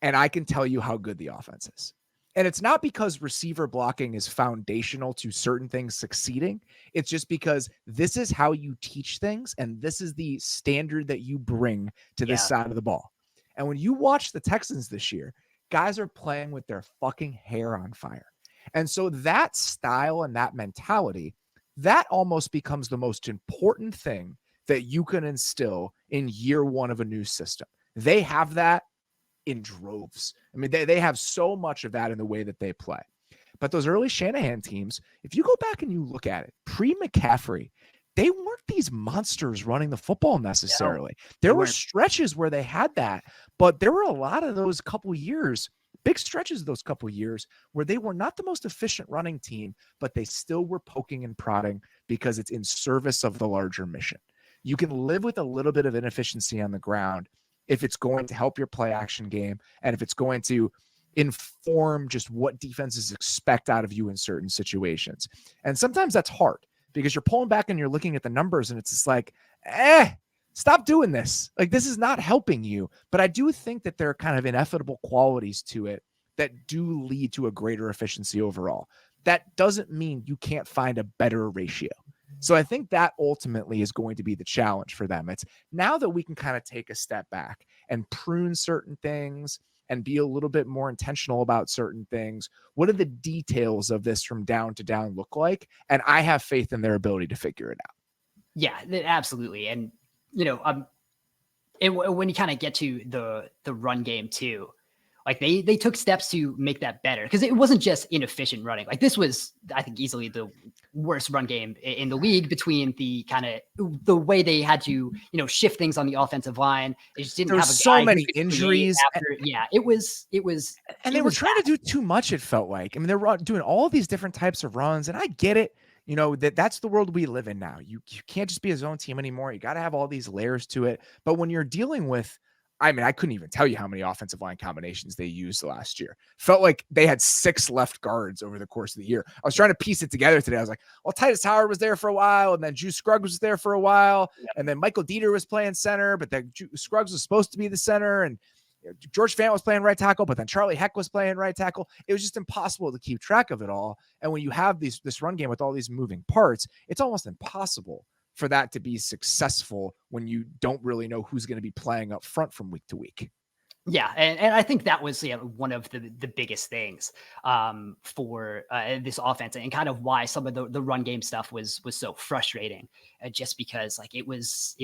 and I can tell you how good the offense is. And it's not because receiver blocking is foundational to certain things succeeding. It's just because this is how you teach things, and this is the standard that you bring to this side of the ball. And when you watch the Texans this year, guys are playing with their fucking hair on fire. And so that style and that mentality, that almost becomes the most important thing that you can instill in year one of a new system. They have that in droves. I mean, they have so much of that in the way that they play. But those early Shanahan teams, if you go back and you look at it, pre-McCaffrey, they weren't these monsters running the football necessarily. There were stretches where they had that, but there were a lot of those couple years big stretches of those couple years where they were not the most efficient running team, but they still were poking and prodding because it's in service of the larger mission. You can live with a little bit of inefficiency on the ground if it's going to help your play action game and if it's going to inform just what defenses expect out of you in certain situations. And sometimes that's hard because you're pulling back and you're looking at the numbers and it's just like, stop doing this. Like, this is not helping you. But I do think that there are kind of inevitable qualities to it that do lead to a greater efficiency overall. That doesn't mean you can't find a better ratio. So I think that ultimately is going to be the challenge for them. It's now that we can kind of take a step back and prune certain things and be a little bit more intentional about certain things. What do the details of this from down to down look like? And I have faith in their ability to figure it out. Yeah, absolutely. And, when you kind of get to the run game too, like they took steps to make that better because it wasn't just inefficient running. Like this was, I think, easily the worst run game in the league between the kind of the way they had to, shift things on the offensive line. They just didn't have so many injuries. It was, and they were trying to do too much. It felt like, I mean, they were doing all these different types of runs and I get it. That's the world we live in now. You can't just be a zone team anymore. You got to have all these layers to it. But when you're dealing with, I mean, I couldn't even tell you how many offensive line combinations they used last year. Felt like they had 6 left guards over the course of the year. I was trying to piece it together today. I was like, well, Titus Howard was there for a while, and then Juice Scruggs was there for a while, and then Michael Dieter was playing center, but then Scruggs was supposed to be the center, and George Fant was playing right tackle, but then Charlie Heck was playing right tackle. It was just impossible to keep track of it all. And when you have this run game with all these moving parts, it's almost impossible for that to be successful when you don't really know who's going to be playing up front from week to week. Yeah, and I think that was one of the biggest things for this offense, and kind of why some of the run game stuff was so frustrating, just because like it was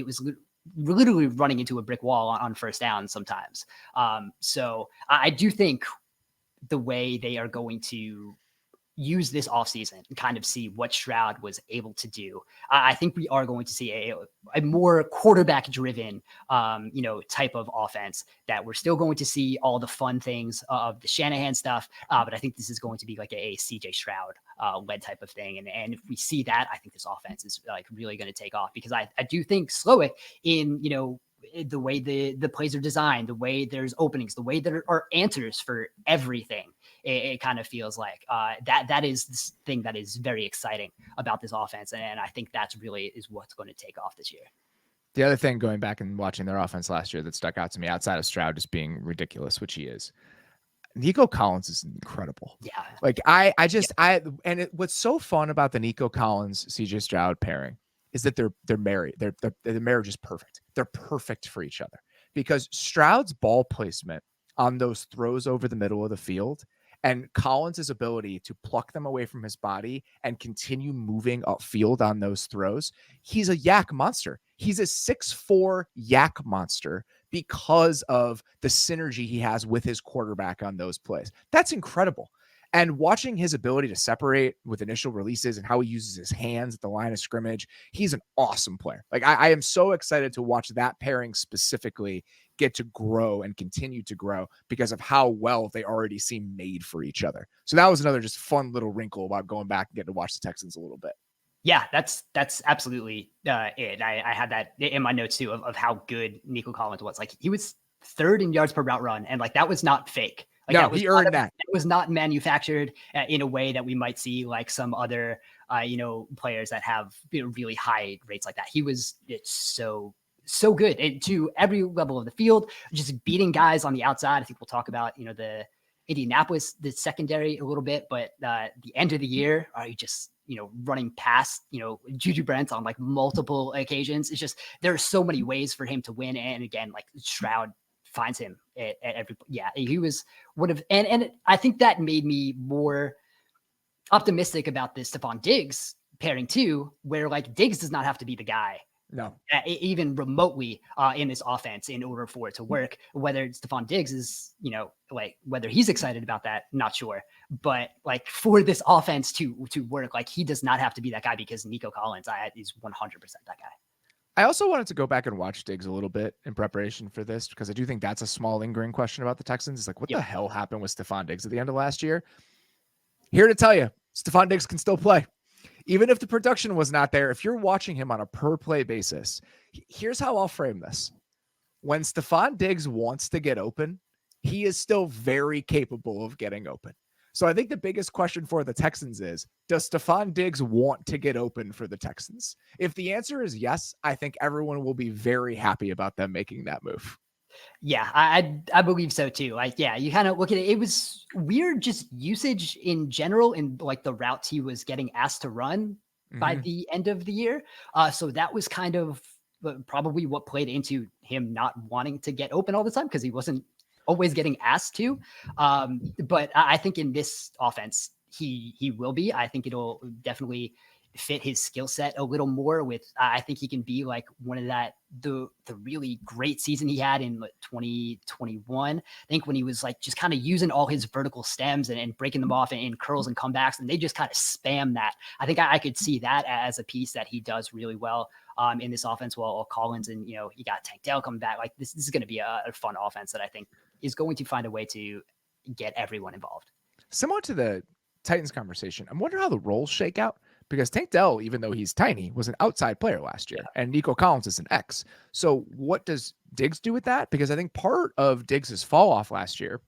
literally running into a brick wall on first down sometimes. So I do think the way they are going to use this offseason and kind of see what Stroud was able to do. I think we are going to see a more quarterback driven, type of offense that we're still going to see all the fun things of the Shanahan stuff. But I think this is going to be like a CJ Stroud led type of thing. And if we see that, I think this offense is like really going to take off because I do think Slowick in, the way the plays are designed, the way there's openings, the way there are answers for everything. It kind of feels like that is this thing that is very exciting about this offense. And I think that's really is what's going to take off this year. The other thing, going back and watching their offense last year that stuck out to me outside of Stroud just being ridiculous, which he is, Nico Collins is incredible. Yeah. Like what's so fun about the Nico Collins, CJ Stroud pairing is that they're married. The marriage is perfect. They're perfect for each other because Stroud's ball placement on those throws over the middle of the field and Collins' ability to pluck them away from his body and continue moving upfield on those throws. He's a yak monster. He's a 6'4" yak monster because of the synergy he has with his quarterback on those plays. That's incredible. And watching his ability to separate with initial releases and how he uses his hands at the line of scrimmage, he's an awesome player. Like I am so excited to watch that pairing specifically get to grow and continue to grow because of how well they already seem made for each other. So that was another just fun little wrinkle about going back and getting to watch the Texans a little bit. Yeah, that's absolutely it. I had that in my notes too of how good Nico Collins was. Like he was 3rd in yards per route run, and like that was not fake. Like no, he earned that. It was not manufactured in a way that we might see like some other, players that have really high rates like that. It's so good and to every level of the field, just beating guys on the outside. I think we'll talk about, the Indianapolis, the secondary a little bit, but the end of the year, are you just, running past, Juju Brents on like multiple occasions. It's just, there are so many ways for him to win. And again, like Stroud finds him at every, he was one of, and I think that made me more optimistic about this Stephon Diggs pairing too, where like Diggs does not have to be the guy. No, even remotely in this offense in order for it to work. Whether Stephon Diggs is, like whether he's excited about that, not sure. But like for this offense to work, like he does not have to be that guy because Nico Collins is 100% that guy. I also wanted to go back and watch Diggs a little bit in preparation for this because I do think that's a small lingering question about the Texans. It's like, what Yep. the hell happened with Stephon Diggs at the end of last year? Here to tell you, Stephon Diggs can still play. Even if the production was not there, if you're watching him on a per play basis, here's how I'll frame this. When Stephon Diggs wants to get open, he is still very capable of getting open. So I think the biggest question for the Texans is, does Stephon Diggs want to get open for the Texans? If the answer is yes, I think everyone will be very happy about them making that move. Yeah, I believe so too. Like, yeah, you kind of look at it. It was weird, just usage in general, and like the routes he was getting asked to run by the end of the year. So that was kind of probably what played into him not wanting to get open all the time because he wasn't always getting asked to. But I think in this offense, he will be. I think it'll definitely fit his skill set a little more with I think he can be like one of the really great season he had in 2021. I think when he was like just kind of using all his vertical stems and breaking them off in curls and comebacks, and they just kind of spam that. I think I could see that as a piece that he does really well in this offense. While Collins and you got Tank Dell coming back, like this is going to be a fun offense that I think is going to find a way to get everyone involved. Similar to the Titans conversation, I'm wondering how the roles shake out. Because Tank Dell, even though he's tiny, was an outside player last year, and Nico Collins is an X. So what does Diggs do with that? Because I think part of Diggs's fall off last year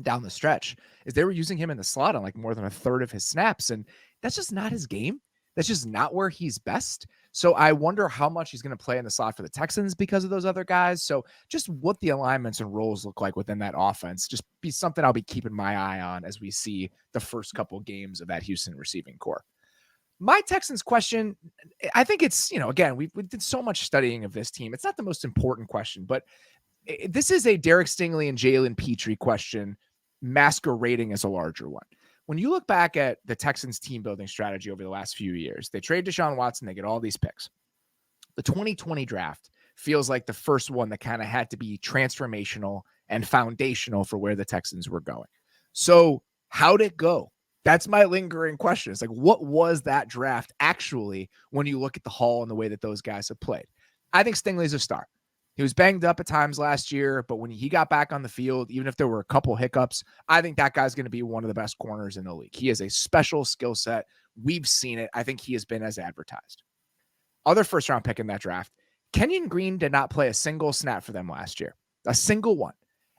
down the stretch is they were using him in the slot on like more than a third of his snaps, and that's just not his game. That's just not where he's best. So I wonder how much he's going to play in the slot for the Texans because of those other guys. So just what the alignments and roles look like within that offense, just be something I'll be keeping my eye on as we see the first couple games of that Houston receiving core. My Texans question, I think it's, again, we did so much studying of this team. It's not the most important question, but this is a Derek Stingley and Jalen Petrie question masquerading as a larger one. When you look back at the Texans team building strategy over the last few years, they trade Deshaun Watson, they get all these picks. The 2020 draft feels like the first one that kind of had to be transformational and foundational for where the Texans were going. So how'd it go? That's my lingering question. It's like, what was that draft actually when you look at the haul and the way that those guys have played? I think Stingley's a star. He was banged up at times last year, but when he got back on the field, even if there were a couple hiccups, I think that guy's going to be one of the best corners in the league. He has a special skill set. We've seen it. I think he has been as advertised. Other first-round pick in that draft, Kenyon Green did not play a single snap for them last year. A single one.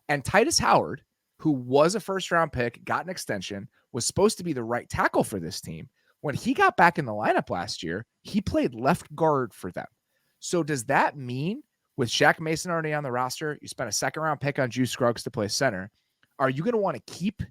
And Titus Howard, who was a first-round pick, got an extension, was supposed to be the right tackle for this team. When he got back in the lineup last year, he played left guard for them. So does that mean with Shaq Mason already on the roster, you spent a second-round pick on Juice Scruggs to play center, are you going to want to keep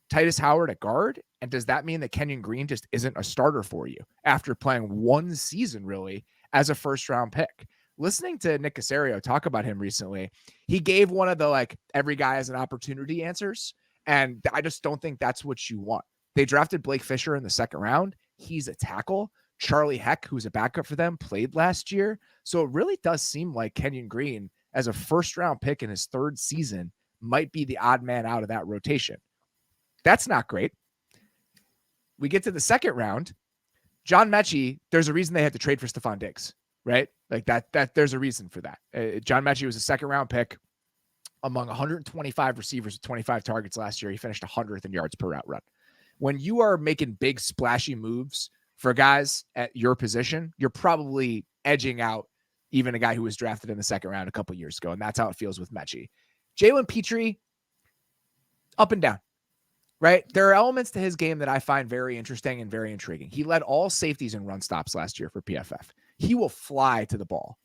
Titus Howard at guard? And does that mean that Kenyon Green just isn't a starter for you after playing one season really as a first-round pick? Listening to Nick Caserio talk about him recently, he gave one of the like every guy has an opportunity answers. And I just don't think that's what you want. They drafted Blake Fisher in the second round. He's a tackle. Charlie Heck, who's a backup for them, played last year. So it really does seem like Kenyon Green, as a first-round pick in his third season, might be the odd man out of that rotation. That's not great. We get to the second round. John Mechie, there's a reason they had to trade for Stephon Diggs, right? Like that there's a reason for that. John Mechie was a second-round pick. Among 125 receivers with 25 targets last year, he finished 100th in yards per route run. When you are making big splashy moves for guys at your position, you're probably edging out even a guy who was drafted in the second round a couple of years ago, and that's how it feels with Mechie. Jalen Petrie, up and down, right? There are elements to his game that I find very interesting and very intriguing. He led all safeties in run stops last year for PFF. He will fly to the ball.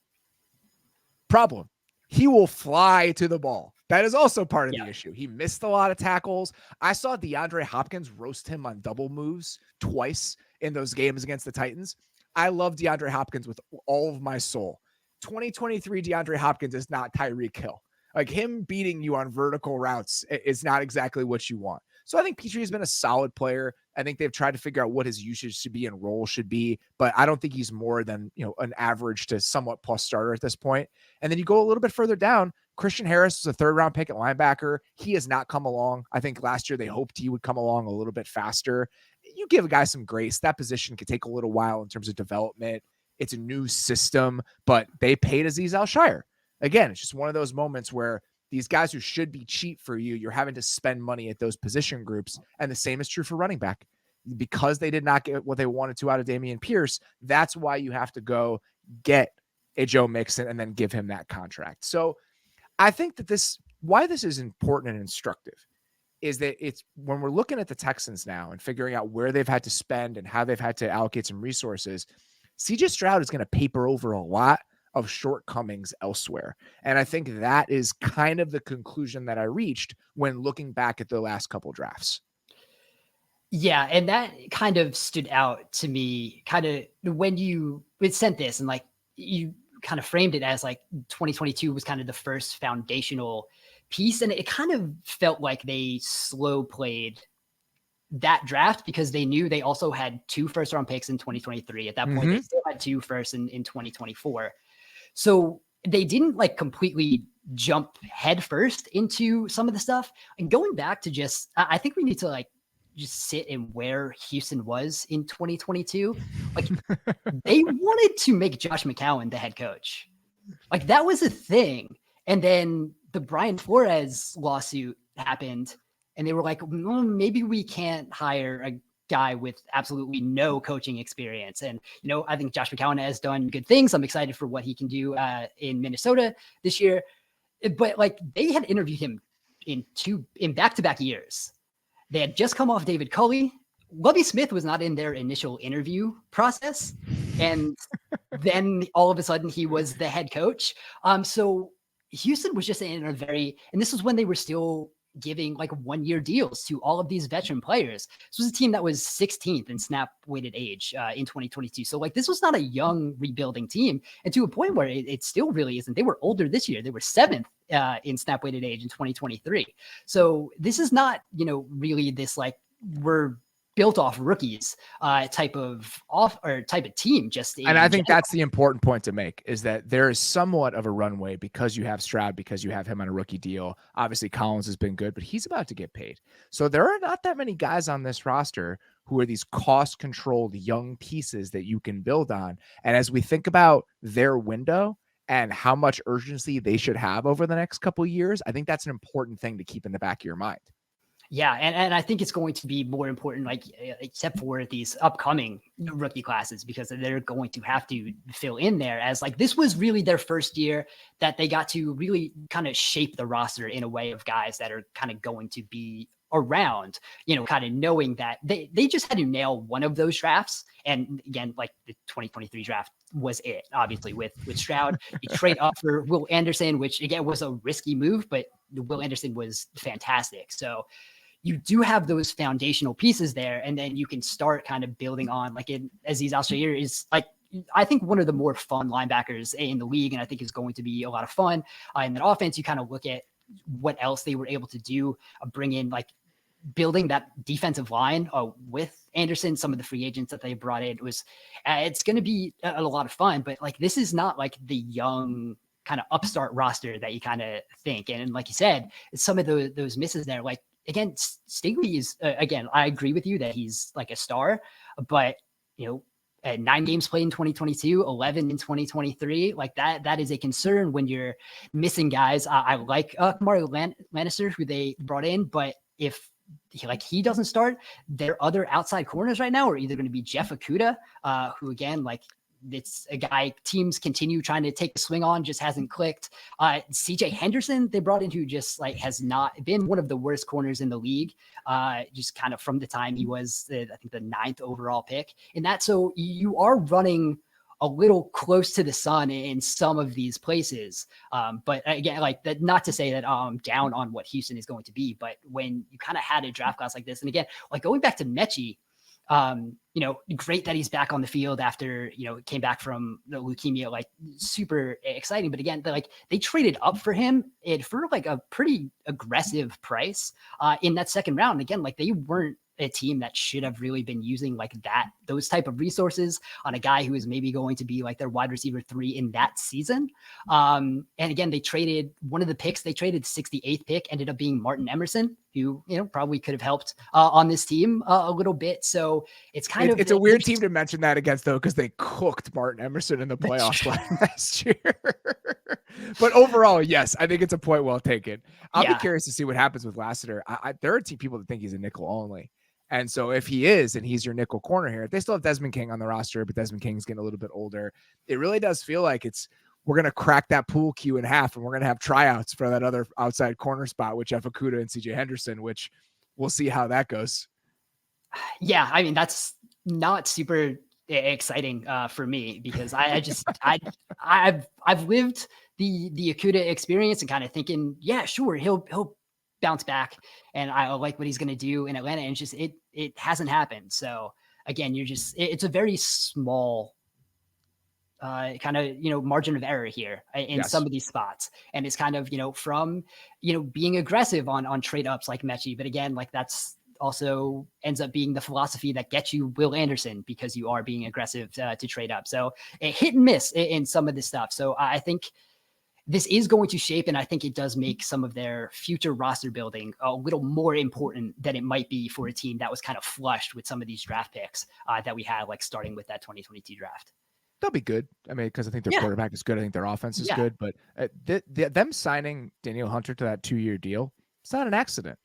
Problem. He will fly to the ball. That is also part of the issue. He missed a lot of tackles. I saw DeAndre Hopkins roast him on double moves twice in those games against the Titans. I love DeAndre Hopkins with all of my soul. 2023 DeAndre Hopkins is not Tyreek Hill. Like him beating you on vertical routes is not exactly what you want. So I think Petrie has been a solid player. I think they've tried to figure out what his usage should be and role should be, but I don't think he's more than, an average to somewhat plus starter at this point. And then you go a little bit further down. Christian Harris was a third-round pick at linebacker. He has not come along. I think last year they hoped he would come along a little bit faster. You give a guy some grace. That position could take a little while in terms of development. It's a new system, but they paid Azeez Al-Shire. Again, it's just one of those moments where these guys who should be cheap for you, you're having to spend money at those position groups. And the same is true for running back. Because they did not get what they wanted to out of Dameon Pierce, that's why you have to go get a Joe Mixon and then give him that contract. So I think that why this is important and instructive is that it's when we're looking at the Texans now and figuring out where they've had to spend and how they've had to allocate some resources, CJ Stroud is going to paper over a lot of shortcomings elsewhere. And I think that is kind of the conclusion that I reached when looking back at the last couple drafts. Yeah, and that kind of stood out to me kind of when you sent this, and like you kind of framed it as like 2022 was kind of the first foundational piece. And it kind of felt like they slow played that draft because they knew they also had 2 first-round picks in 2023. At that point, they still had 2 firsts in 2024. So they didn't like completely jump head first into some of the stuff. And going back to I think we need to like just sit in where Houston was in 2022. Like they wanted to make Josh McCown the head coach. Like that was a thing. And then the Brian Flores lawsuit happened and they were like, well, maybe we can't hire a guy with absolutely no coaching experience. And, I think Josh McCown has done good things. I'm excited for what he can do in Minnesota this year. But like they had interviewed him in back-to-back years. They had just come off David Culley. Lovie Smith was not in their initial interview process. And then all of a sudden he was the head coach. So Houston was just in a and this was when they were still giving like 1-year deals to all of these veteran players. This was a team that was 16th in snap weighted age in 2022. So like this was not a young rebuilding team. And to a point where it still really isn't. They were older this year. They were 7th in snap weighted age in 2023. So this is not, really this like we're built off rookies type of team. And I think that's the important point to make is that there is somewhat of a runway because you have Stroud, because you have him on a rookie deal. Obviously Collins has been good, but he's about to get paid. So there are not that many guys on this roster who are these cost controlled young pieces that you can build on. And as we think about their window and how much urgency they should have over the next couple of years, I think that's an important thing to keep in the back of your mind. Yeah, and I think it's going to be more important, like except for these upcoming rookie classes, because they're going to have to fill in there as like this was really their first year that they got to really kind of shape the roster in a way of guys that are kind of going to be around, kind of knowing that they just had to nail one of those drafts. And again, like the 2023 draft was it, obviously, with Stroud. You trade up for Will Anderson, which again was a risky move, but Will Anderson was fantastic. So you do have those foundational pieces there, and then you can start kind of building on like Azeez Al-Shire is like, I think one of the more fun linebackers in the league. And I think is going to be a lot of fun in that offense. You kind of look at what else they were able to do, bring in like building that defensive line with Anderson, some of the free agents that they brought in it's going to be a lot of fun, but like, this is not like the young kind of upstart roster that you kind of think. And like you said, some of those misses there, like, again, Stingley is, again, I agree with you that he's like a star, but, 9 games played in 2022, 11 in 2023, like that is a concern when you're missing guys. I like Kamari Lannister, who they brought in, but if he doesn't start, their other outside corners right now are either going to be Jeff Okudah, who again, like, it's a guy teams continue trying to take the swing on, just hasn't clicked. CJ Henderson, they brought in, who just like has not been one of the worst corners in the league, just kind of from the time he was, I think, the 9th overall pick in that. So you are running a little close to the sun in some of these places. But again, like that, not to say that I'm down on what Houston is going to be, but when you kind of had a draft class like this, and again, like going back to Mechie, great that he's back on the field after, came back from the leukemia, like super exciting. But again, they traded up for him for like a pretty aggressive price in that second round. Again, like they weren't a team that should have really been using like those type of resources on a guy who is maybe going to be like their wide receiver 3 in that season. And again, they traded one of the picks. They traded 68th pick, ended up being Martin Emerson, who, probably could have helped on this team a little bit. So it's kind of, it's a weird team to mention that against, though, because they cooked Martin Emerson in the playoffs last year. But overall, yes, I think it's a point well taken. I'll be curious to see what happens with Lassiter. There are people that think he's a nickel only. And so if he is, and he's your nickel corner here, they still have Desmond King on the roster, but Desmond King's getting a little bit older. It really does feel like we're going to crack that pool queue in half, and we're going to have tryouts for that other outside corner spot with Jeff Okudah and CJ Henderson, which we'll see how that goes. Yeah. I mean, that's not super exciting for me, because I've lived the Okudah experience and kind of thinking, yeah, sure, he'll bounce back, and I like what he's going to do in Atlanta. And just, it hasn't happened. So again, it's a very small kind of, margin of error here in some of these spots. And it's kind of, from, being aggressive on trade ups like Mechie. But again, like that's also ends up being the philosophy that gets you Will Anderson, because you are being aggressive to trade up. So it hit and miss in some of this stuff. So I think this is going to shape, and I think it does make some of their future roster building a little more important than it might be for a team that was kind of flushed with some of these draft picks that we had, like starting with that 2022 draft. They'll be good. I mean, because I think their quarterback is good. I think their offense is good. But them signing Danielle Hunter to that 2-year deal, it's not an accident.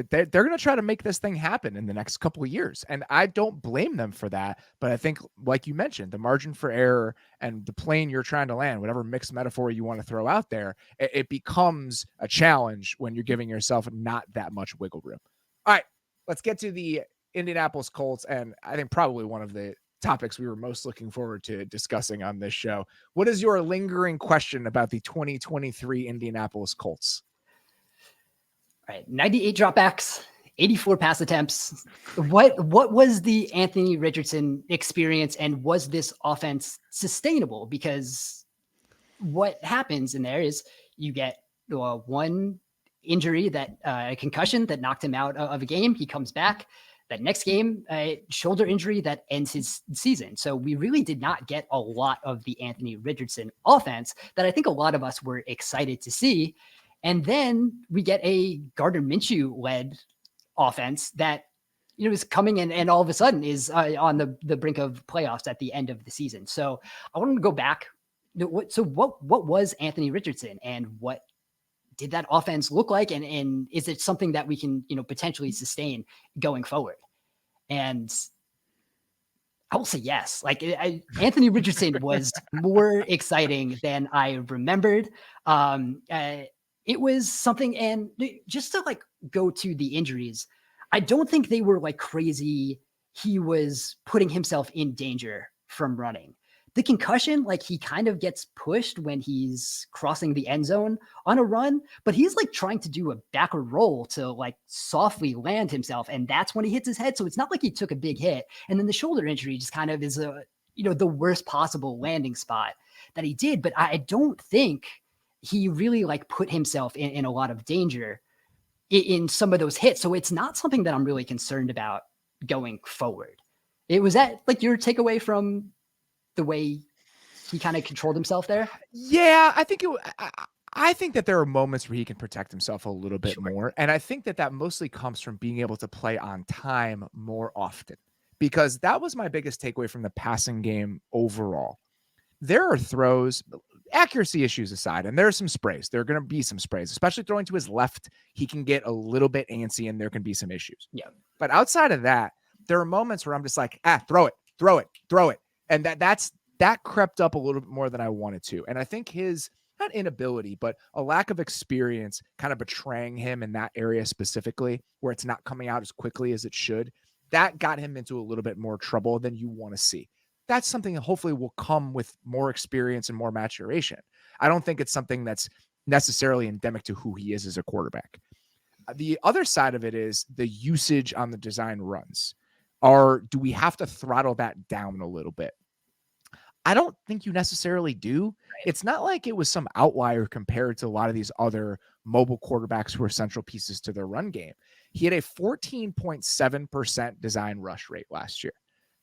They're going to try to make this thing happen in the next couple of years. And I don't blame them for that. But I think, like you mentioned, the margin for error and the plane you're trying to land, whatever mixed metaphor you want to throw out there, it becomes a challenge when you're giving yourself not that much wiggle room. All right, let's get to the Indianapolis Colts. And I think probably one of the topics we were most looking forward to discussing on this show. What is your lingering question about the 2023 Indianapolis Colts? All right, 98 dropbacks, 84 pass attempts. What was the Anthony Richardson experience, and was this offense sustainable? Because what happens in there is you get one injury, that a concussion that knocked him out of a game. He comes back. That next game, a shoulder injury that ends his season. So we really did not get a lot of the Anthony Richardson offense that I think a lot of us were excited to see. And then we get a Gardner Minshew-led offense that is coming in, and all of a sudden is on the brink of playoffs at the end of the season. So I want to go back. So what was Anthony Richardson, and what did that offense look like? And is it something that we can, potentially sustain going forward? And I will say yes. Like Anthony Richardson was more exciting than I remembered. It was something, and just to like go to the injuries, I don't think they were like crazy. He was putting himself in danger from running. The concussion, like he kind of gets pushed when he's crossing the end zone on a run, but he's like trying to do a backward roll to like softly land himself. And that's when he hits his head. So it's not like he took a big hit. And then the shoulder injury just kind of is the worst possible landing spot that he did. But I don't think he really like put himself in a lot of danger in some of those hits. So it's not something that I'm really concerned about going forward. Was that like your takeaway from the way he kind of controlled himself there? Yeah, I think that there are moments where he can protect himself a little bit more. And I think that mostly comes from being able to play on time more often, because that was my biggest takeaway from the passing game overall. There are throws, accuracy issues aside, and there are some sprays. There are going to be some sprays, especially throwing to his left. He can get a little bit antsy, and there can be some issues. Yeah. But outside of that, there are moments where I'm just like, throw it. And that crept up a little bit more than I wanted to. And I think his, not inability, but a lack of experience kind of betraying him in that area specifically, where it's not coming out as quickly as it should, that got him into a little bit more trouble than you want to see. That's something that hopefully will come with more experience and more maturation. I don't think it's something that's necessarily endemic to who he is as a quarterback. The other side of it is the usage on the design runs. Do we have to throttle that down a little bit? I don't think you necessarily do. It's not like it was some outlier compared to a lot of these other mobile quarterbacks who are central pieces to their run game. He had a 14.7% design rush rate last year.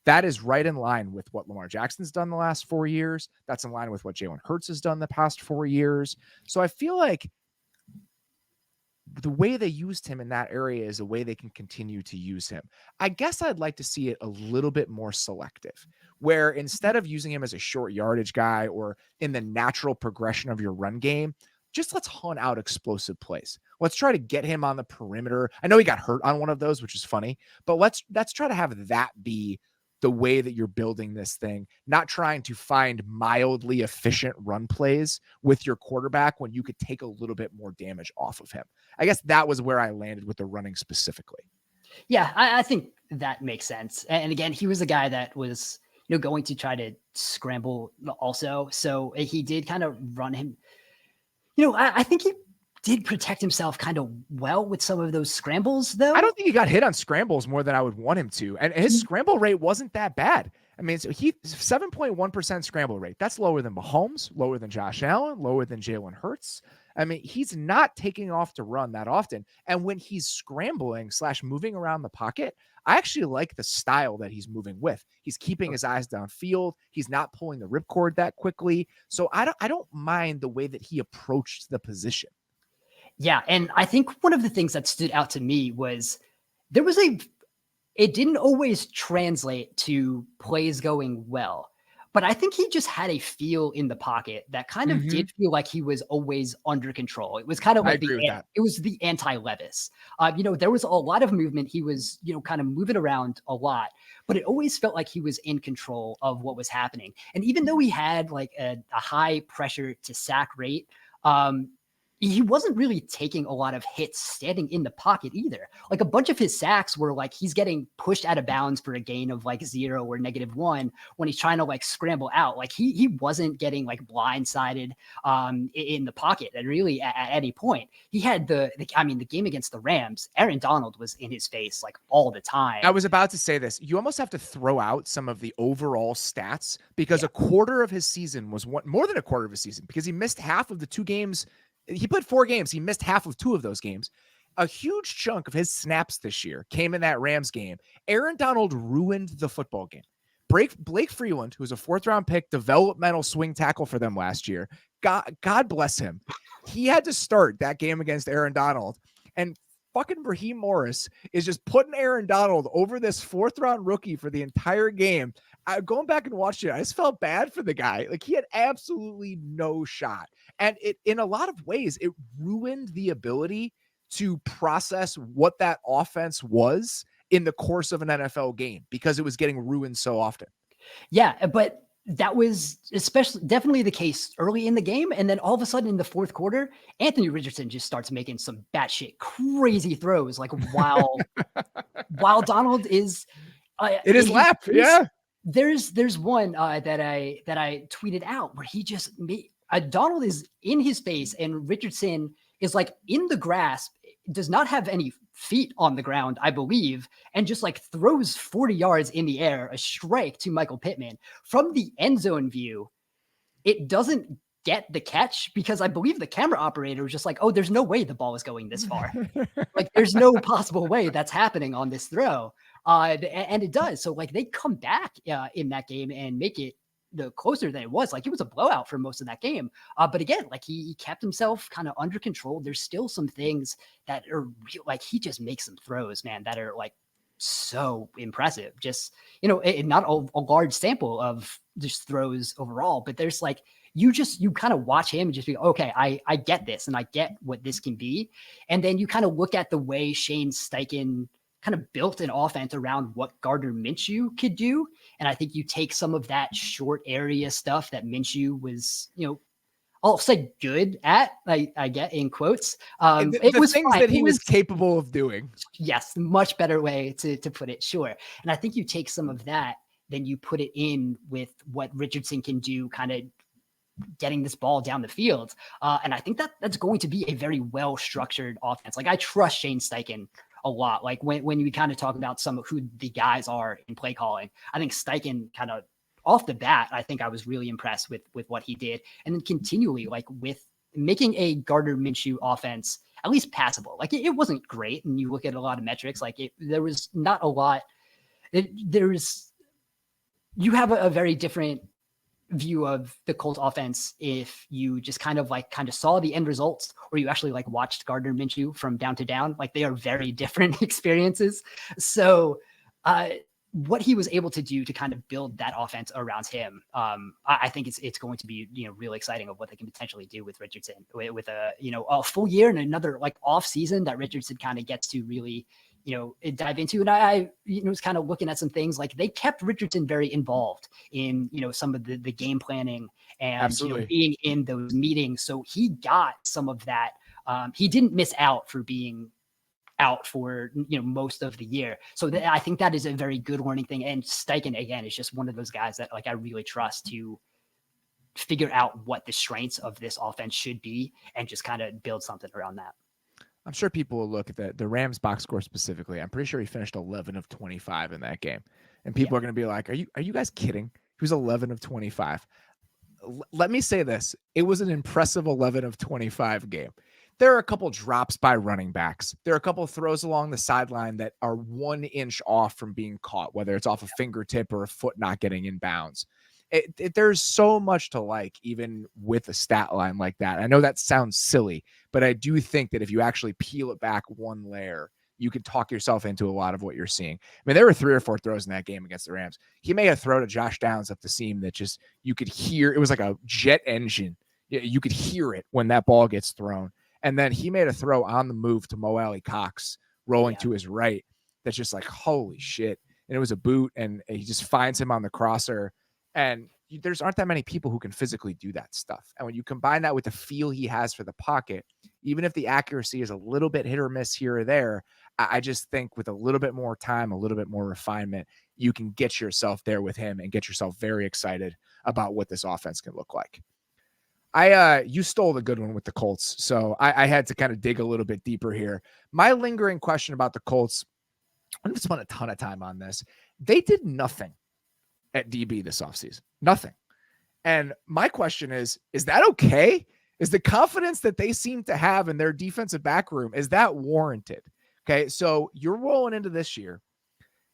That is right in line with what Lamar Jackson's done the last 4 years. That's in line with what Jalen Hurts has done the past 4 years. So I feel like the way they used him in that area is a way they can continue to use him. I guess I'd like to see it a little bit more selective, where instead of using him as a short yardage guy or in the natural progression of your run game, just let's hunt out explosive plays. Let's try to get him on the perimeter. I know he got hurt on one of those, which is funny, but let's try to have that be the way that you're building this thing, not trying to find mildly efficient run plays with your quarterback when you could take a little bit more damage off of him. I guess that was where I landed with the running specifically. Yeah, I think that makes sense. And again, he was a guy that was, going to try to scramble also. So he did kind of run him. I think he did protect himself kind of well with some of those scrambles, though. I don't think he got hit on scrambles more than I would want him to. And his scramble rate wasn't that bad. I mean, so 7.1% scramble rate. That's lower than Mahomes, lower than Josh Allen, lower than Jalen Hurts. I mean, he's not taking off to run that often. And when he's scrambling / moving around the pocket, I actually like the style that he's moving with. He's keeping his eyes downfield. He's not pulling the ripcord that quickly. So I don't mind the way that he approached the position. Yeah. And I think one of the things that stood out to me was it didn't always translate to plays going well, but I think he just had a feel in the pocket that kind of did feel like he was always under control. It was kind of like it was the anti-Levis. There was a lot of movement. He was, kind of moving around a lot, but it always felt like he was in control of what was happening. And even though he had like a high pressure to sack rate, he wasn't really taking a lot of hits standing in the pocket either. Like a bunch of his sacks were like he's getting pushed out of bounds for a gain of like 0 or -1 when he's trying to like scramble out. Like he wasn't getting like blindsided in the pocket and really at any point. He had the game against the Rams, Aaron Donald was in his face like all the time. I was about to say this. You almost have to throw out some of the overall stats because a quarter of his season was more than a quarter of his season because he missed half of the 2 games. He played 4 games. He missed half of 2 of those games. A huge chunk of his snaps this year came in that Rams game. Aaron Donald ruined the football game. Blake Freeland, who's a 4th-round pick, developmental swing tackle for them last year. God bless him. He had to start that game against Aaron Donald. And fucking Raheem Morris is just putting Aaron Donald over this 4th-round rookie for the entire game. Going back and watching it, I just felt bad for the guy. Like he had absolutely no shot. And it, in a lot of ways, it ruined the ability to process what that offense was in the course of an NFL game because it was getting ruined so often. Yeah, but that was definitely the case early in the game. And then all of a sudden in the 4th quarter, Anthony Richardson just starts making some batshit crazy throws, like while Donald is in his lap. Yeah. There's one that I tweeted out where he just made Donald is in his face and Richardson is like in the grasp, does not have any feet on the ground, I believe, and just like throws 40 yards in the air, a strike to Michael Pittman from the end zone view. It doesn't get the catch because I believe the camera operator was just like, oh, there's no way the ball is going this far. Like there's no possible way that's happening on this throw. And it does. So like they come back in that game and make it the closer than it was. Like it was a blowout for most of that game. But again, like he kept himself kind of under control. There's still some things that are real, like he just makes some throws, man, that are like so impressive. Just, not a large sample of just throws overall, but there's like, you kind of watch him and just be, okay, I get this and I get what this can be. And then you kind of look at the way Shane Steichen kind of built an offense around what Gardner Minshew could do. And I think you take some of that short area stuff that Minshew was, I'll say good at, I get in quotes. It was things fine. That he was capable of doing. Yes. Much better way to put it. Sure. And I think you take some of that, then you put it in with what Richardson can do, kind of getting this ball down the field. And I think that's going to be a very well-structured offense. Like I trust Shane Steichen a lot. Like when you kind of talk about some of who the guys are in play calling, I think Steichen kind of off the bat, I think I was really impressed with what he did. And then continually like with making a Gardner Minshew offense at least passable. Like it wasn't great. And you look at a lot of metrics, like there was not a lot. You have a very different view of the Colts offense if you just kind of saw the end results, or you actually like watched Gardner Minshew from down to down. Like they are very different experiences. So what he was able to do to kind of build that offense around him, I think it's going to be, really exciting of what they can potentially do with Richardson with a full year and another like off season that Richardson kind of gets to really dive into. And I was kind of looking at some things, like they kept Richardson very involved in, some of the game planning and being in those meetings. So he got some of that. He didn't miss out for being out for, most of the year. So I think that is a very good learning thing. And Steichen, again, is just one of those guys that like I really trust to figure out what the strengths of this offense should be and just kind of build something around that. I'm sure people will look at the Rams box score specifically. I'm pretty sure he finished 11 of 25 in that game. And people are going to be like, are you guys kidding? He was 11 of 25. Let me say this. It was an impressive 11 of 25 game. There are a couple drops by running backs. There are a couple throws along the sideline that are 1 inch off from being caught, whether it's off a fingertip or a foot not getting in bounds. There's so much to like, even with a stat line like that. I know that sounds silly, but I do think that if you actually peel it back one layer, you could talk yourself into a lot of what you're seeing. I mean, there were 3 or 4 throws in that game against the Rams. He made a throw to Josh Downs up the seam that just, you could hear, it was like a jet engine. You could hear it when that ball gets thrown. And then he made a throw on the move to Mo Alley Cox rolling to his right. That's just like, holy shit. And it was a boot, and he just finds him on the crosser. And there's aren't that many people who can physically do that stuff. And when you combine that with the feel he has for the pocket, even if the accuracy is a little bit hit or miss here or there, I just think with a little bit more time, a little bit more refinement, you can get yourself there with him and get yourself very excited about what this offense can look like. You stole the good one with the Colts, so I had to kind of dig a little bit deeper here. My lingering question about the Colts, I'm going to spend a ton of time on this. They did nothing at DB this offseason. Nothing. And my question is that okay? Is the confidence that they seem to have in their defensive back room, is that warranted? Okay, so you're rolling into this year.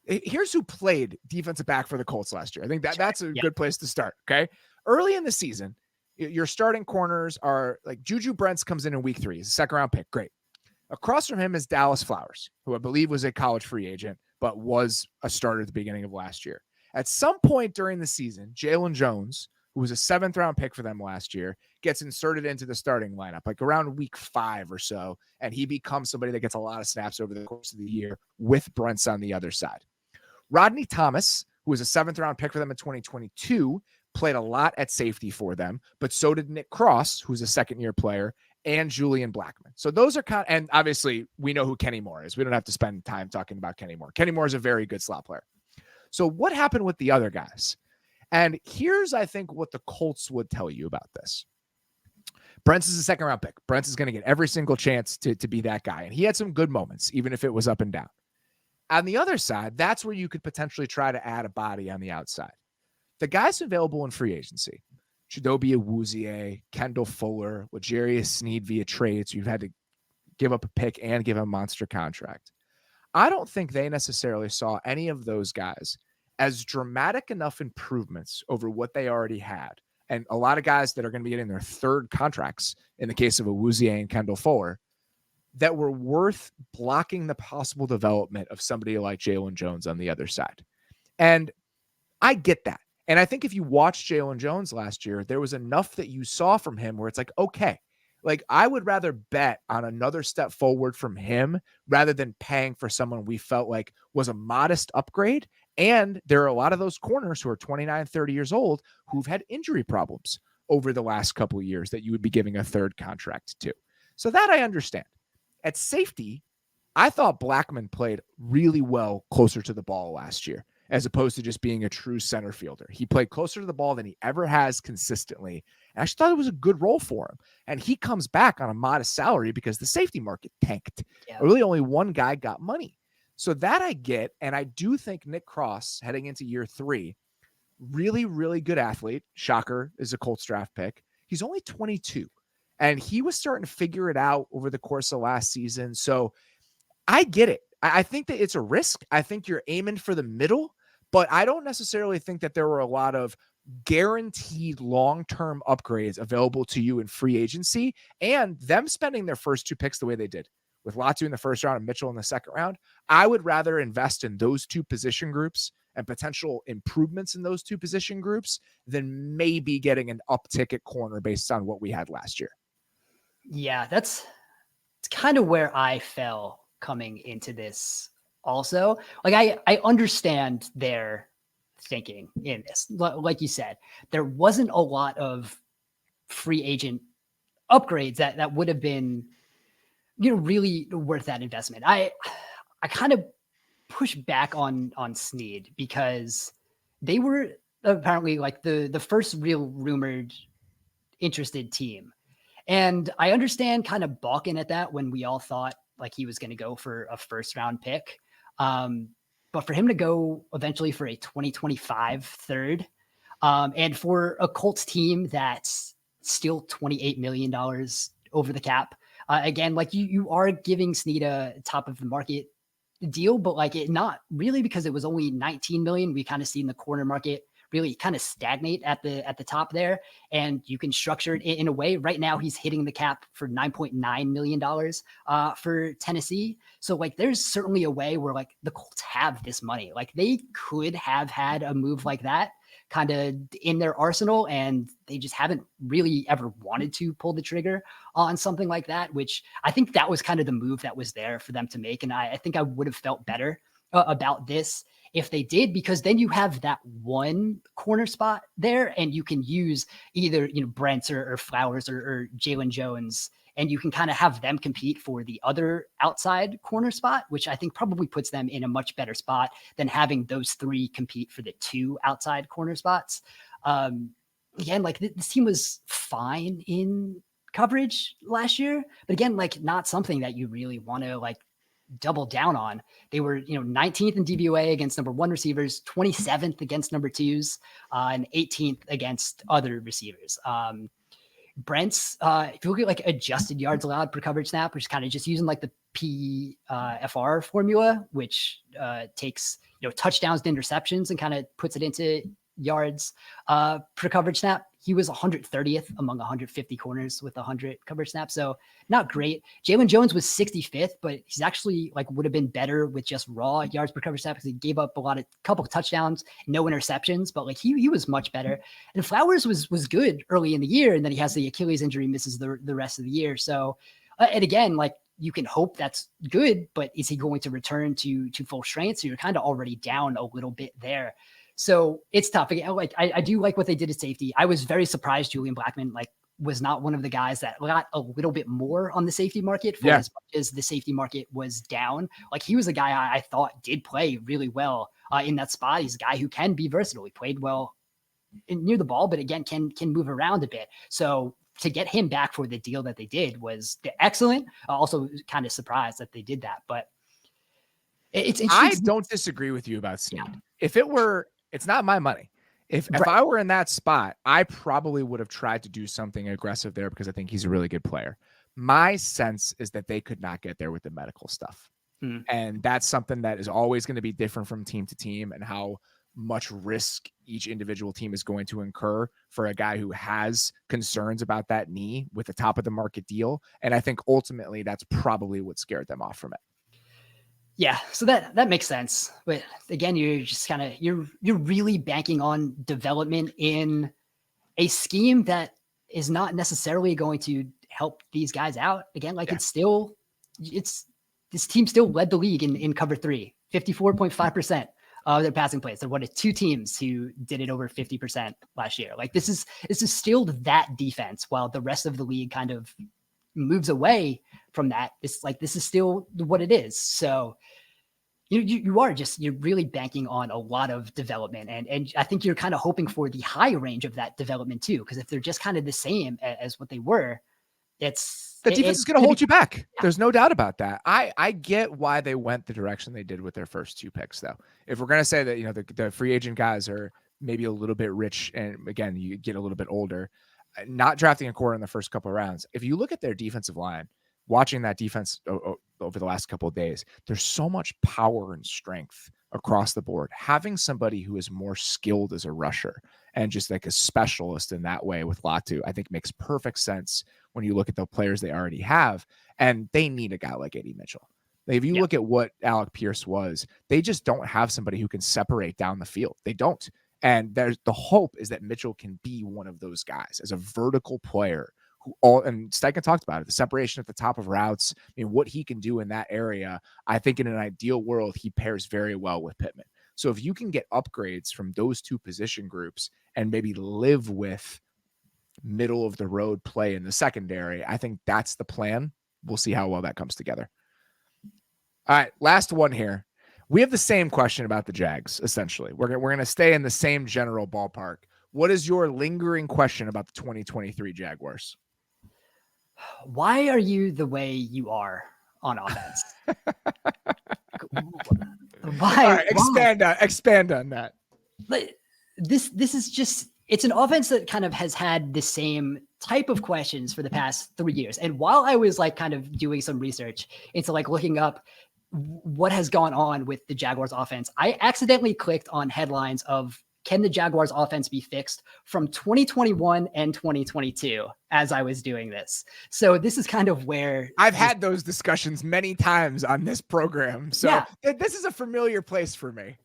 Here's who played defensive back for the Colts last year. I think that's a good place to start, okay? Early in the season, your starting corners are like Juju Brents comes in week 3. He's a second-round pick. Great. Across from him is Dallas Flowers, who I believe was a college free agent, but was a starter at the beginning of last year. At some point during the season, Jalen Jones, who was a 7th-round pick for them last year, gets inserted into the starting lineup, like around week 5 or so, and he becomes somebody that gets a lot of snaps over the course of the year with Brents on the other side. Rodney Thomas, who was a 7th-round pick for them in 2022, played a lot at safety for them, but so did Nick Cross, who's a second-year player, and Julian Blackmon. So those are kind of, and obviously we know who Kenny Moore is. We don't have to spend time talking about Kenny Moore. Kenny Moore is a very good slot player. So what happened with the other guys? And here's, I think, what the Colts would tell you about this. Brents is a 2nd-round pick. Brents is going to get every single chance to be that guy. And he had some good moments, even if it was up and down. On the other side, that's where you could potentially try to add a body on the outside. The guys available in free agency, Chidobe Awuzie, Kendall Fuller, L'Jarius Sneed via trades, you've had to give up a pick and give a monster contract. I don't think they necessarily saw any of those guys as dramatic enough improvements over what they already had. And a lot of guys that are going to be getting their 3rd contracts in the case of Awuzie and Kendall Fuller that were worth blocking the possible development of somebody like Jalen Jones on the other side. And I get that. And I think if you watched Jalen Jones last year, there was enough that you saw from him where it's like, okay, like I would rather bet on another step forward from him rather than paying for someone we felt like was a modest upgrade. And there are a lot of those corners who are 29, 30 years old who've had injury problems over the last couple of years that you would be giving a 3rd contract to. So that I understand. At safety, I thought Blackmon played really well closer to the ball last year, as opposed to just being a true center fielder. He played closer to the ball than he ever has consistently. And I actually thought it was a good role for him. And he comes back on a modest salary because the safety market tanked. Yeah. Really only one guy got money. So that I get. And I do think Nick Cross heading into year 3, really, really good athlete. Shocker, is a Colts draft pick. He's only 22. and he was starting to figure it out over the course of last season. So I get it. I think that it's a risk. I think you're aiming for the middle, but I don't necessarily think that there were a lot of guaranteed long-term upgrades available to you in free agency, and them spending their first 2 picks the way they did with Latu in the first round and Mitchell in the second round. I would rather invest in those 2 position groups and potential improvements in those 2 position groups than maybe getting an uptick at corner based on what we had last year. Yeah, it's kind of where I fell coming into this also. Like I understand their thinking in this. Like you said, there wasn't a lot of free agent upgrades that would have been, really worth that investment. I kind of push back on Snead because they were apparently like the first real rumored interested team. And I understand kind of balking at that when we all thought like he was going to go for a first round pick. But for him to go eventually for a 2025 third, and for a Colts team that's still $28 million over the cap, again, like you are giving Snead a top of the market deal, but like it not really, because it was only 19 million. We kind of seen the corner market really kind of stagnate at the top there, and you can structure it in a way. Right now he's hitting the cap for $9.9 million for Tennessee. So like there's certainly a way where like the Colts have this money. Like they could have had a move like that kind of in their arsenal, and they just haven't really ever wanted to pull the trigger on something like that, which I think that was kind of the move that was there for them to make. And I think I would have felt better about this if they did, because then you have that one corner spot there, and you can use either, Brent or Flowers or Jalen Jones, and you can kind of have them compete for the other outside corner spot, which I think probably puts them in a much better spot than having those 3 compete for the 2 outside corner spots. Again, like this team was fine in coverage last year, but again, like not something that you really want to like double down on. They were, 19th in DVOA against number 1 receivers, 27th against number 2s, and 18th against other receivers. Brent's, if you look at like adjusted yards allowed per coverage snap, which is kind of just using like the PFR formula, which takes, touchdowns to interceptions and kind of puts it into yards per coverage snap. He was 130th among 150 corners with 100 coverage snaps. So not great. Jalen Jones was 65th, but he's actually like would have been better with just raw yards per coverage snap because he gave up a couple of touchdowns, no interceptions, but like he was much better. And Flowers was good early in the year, and then he has the Achilles injury, misses the rest of the year. So, and again, like you can hope that's good, but is he going to return to full strength? So you're kind of already down a little bit there. So it's tough. Again, like I do like what they did at safety. I was very surprised Julian Blackmon was not one of the guys that got a little bit more on the safety market for as much as the safety market was down. Like he was a guy I thought did play really well in that spot. He's a guy who can be versatile. He played well near the ball, but again, can move around a bit. So to get him back for the deal that they did was excellent. Also kind of surprised that they did that, but it's I don't disagree with you about Snead. Yeah. It's not my money. If I were in that spot, I probably would have tried to do something aggressive there because I think he's a really good player. My sense is that they could not get there with the medical stuff. And that's something that is always going to be different from team to team, and how much risk each individual team is going to incur for a guy who has concerns about that knee with the top of the market deal. And I think ultimately that's probably what scared them off from it. Yeah, so that makes sense. But again, you're just kind of you're really banking on development in a scheme that is not necessarily going to help these guys out. Again, like this team still led the league in cover 3, 54.5% of their passing plays. They're one of 2 teams who did it over 50% last year. Like this is still that defense, while the rest of the league kind of moves away from that. It's like this is still what it is. So you're really banking on a lot of development, and I think you're kind of hoping for the high range of that development too, because if they're just kind of the same as what they were, the defense is going to hold you back. Yeah. There's no doubt about that. I get why they went the direction they did with their first 2 picks, though. If we're going to say that the free agent guys are maybe a little bit rich, and again you get a little bit older, not drafting a quarter in the first couple of rounds. If you look at their defensive line, watching that defense over the last couple of days, there's so much power and strength across the board. Having somebody who is more skilled as a rusher and just like a specialist in that way with Latu, I think makes perfect sense when you look at the players they already have. And they need a guy like Eddie Mitchell. Like if you look at what Alec Pierce was, they just don't have somebody who can separate down the field. They don't. And there's the hope is that Mitchell can be one of those guys as a vertical player who and Steichen talked about it, the separation at the top of routes. I mean, what he can do in that area, I think in an ideal world, he pairs very well with Pittman. So if you can get upgrades from those two position groups and maybe live with middle of the road play in the secondary, I think that's the plan. We'll see how well that comes together. All right, last one here. We have the same question about the Jags, essentially. We're going to stay in the same general ballpark. What is your lingering question about the 2023 Jaguars? Why are you the way you are on offense? Why? Right, expand on that. This is just, it's an offense that kind of has had the same type of questions for the past 3 years. And while I was like kind of doing some research into like looking up what has gone on with the Jaguars offense, I accidentally clicked on headlines of can the Jaguars offense be fixed from 2021 and 2022 as I was doing this. So this is kind of where I've had those discussions many times on this program. So this is a familiar place for me.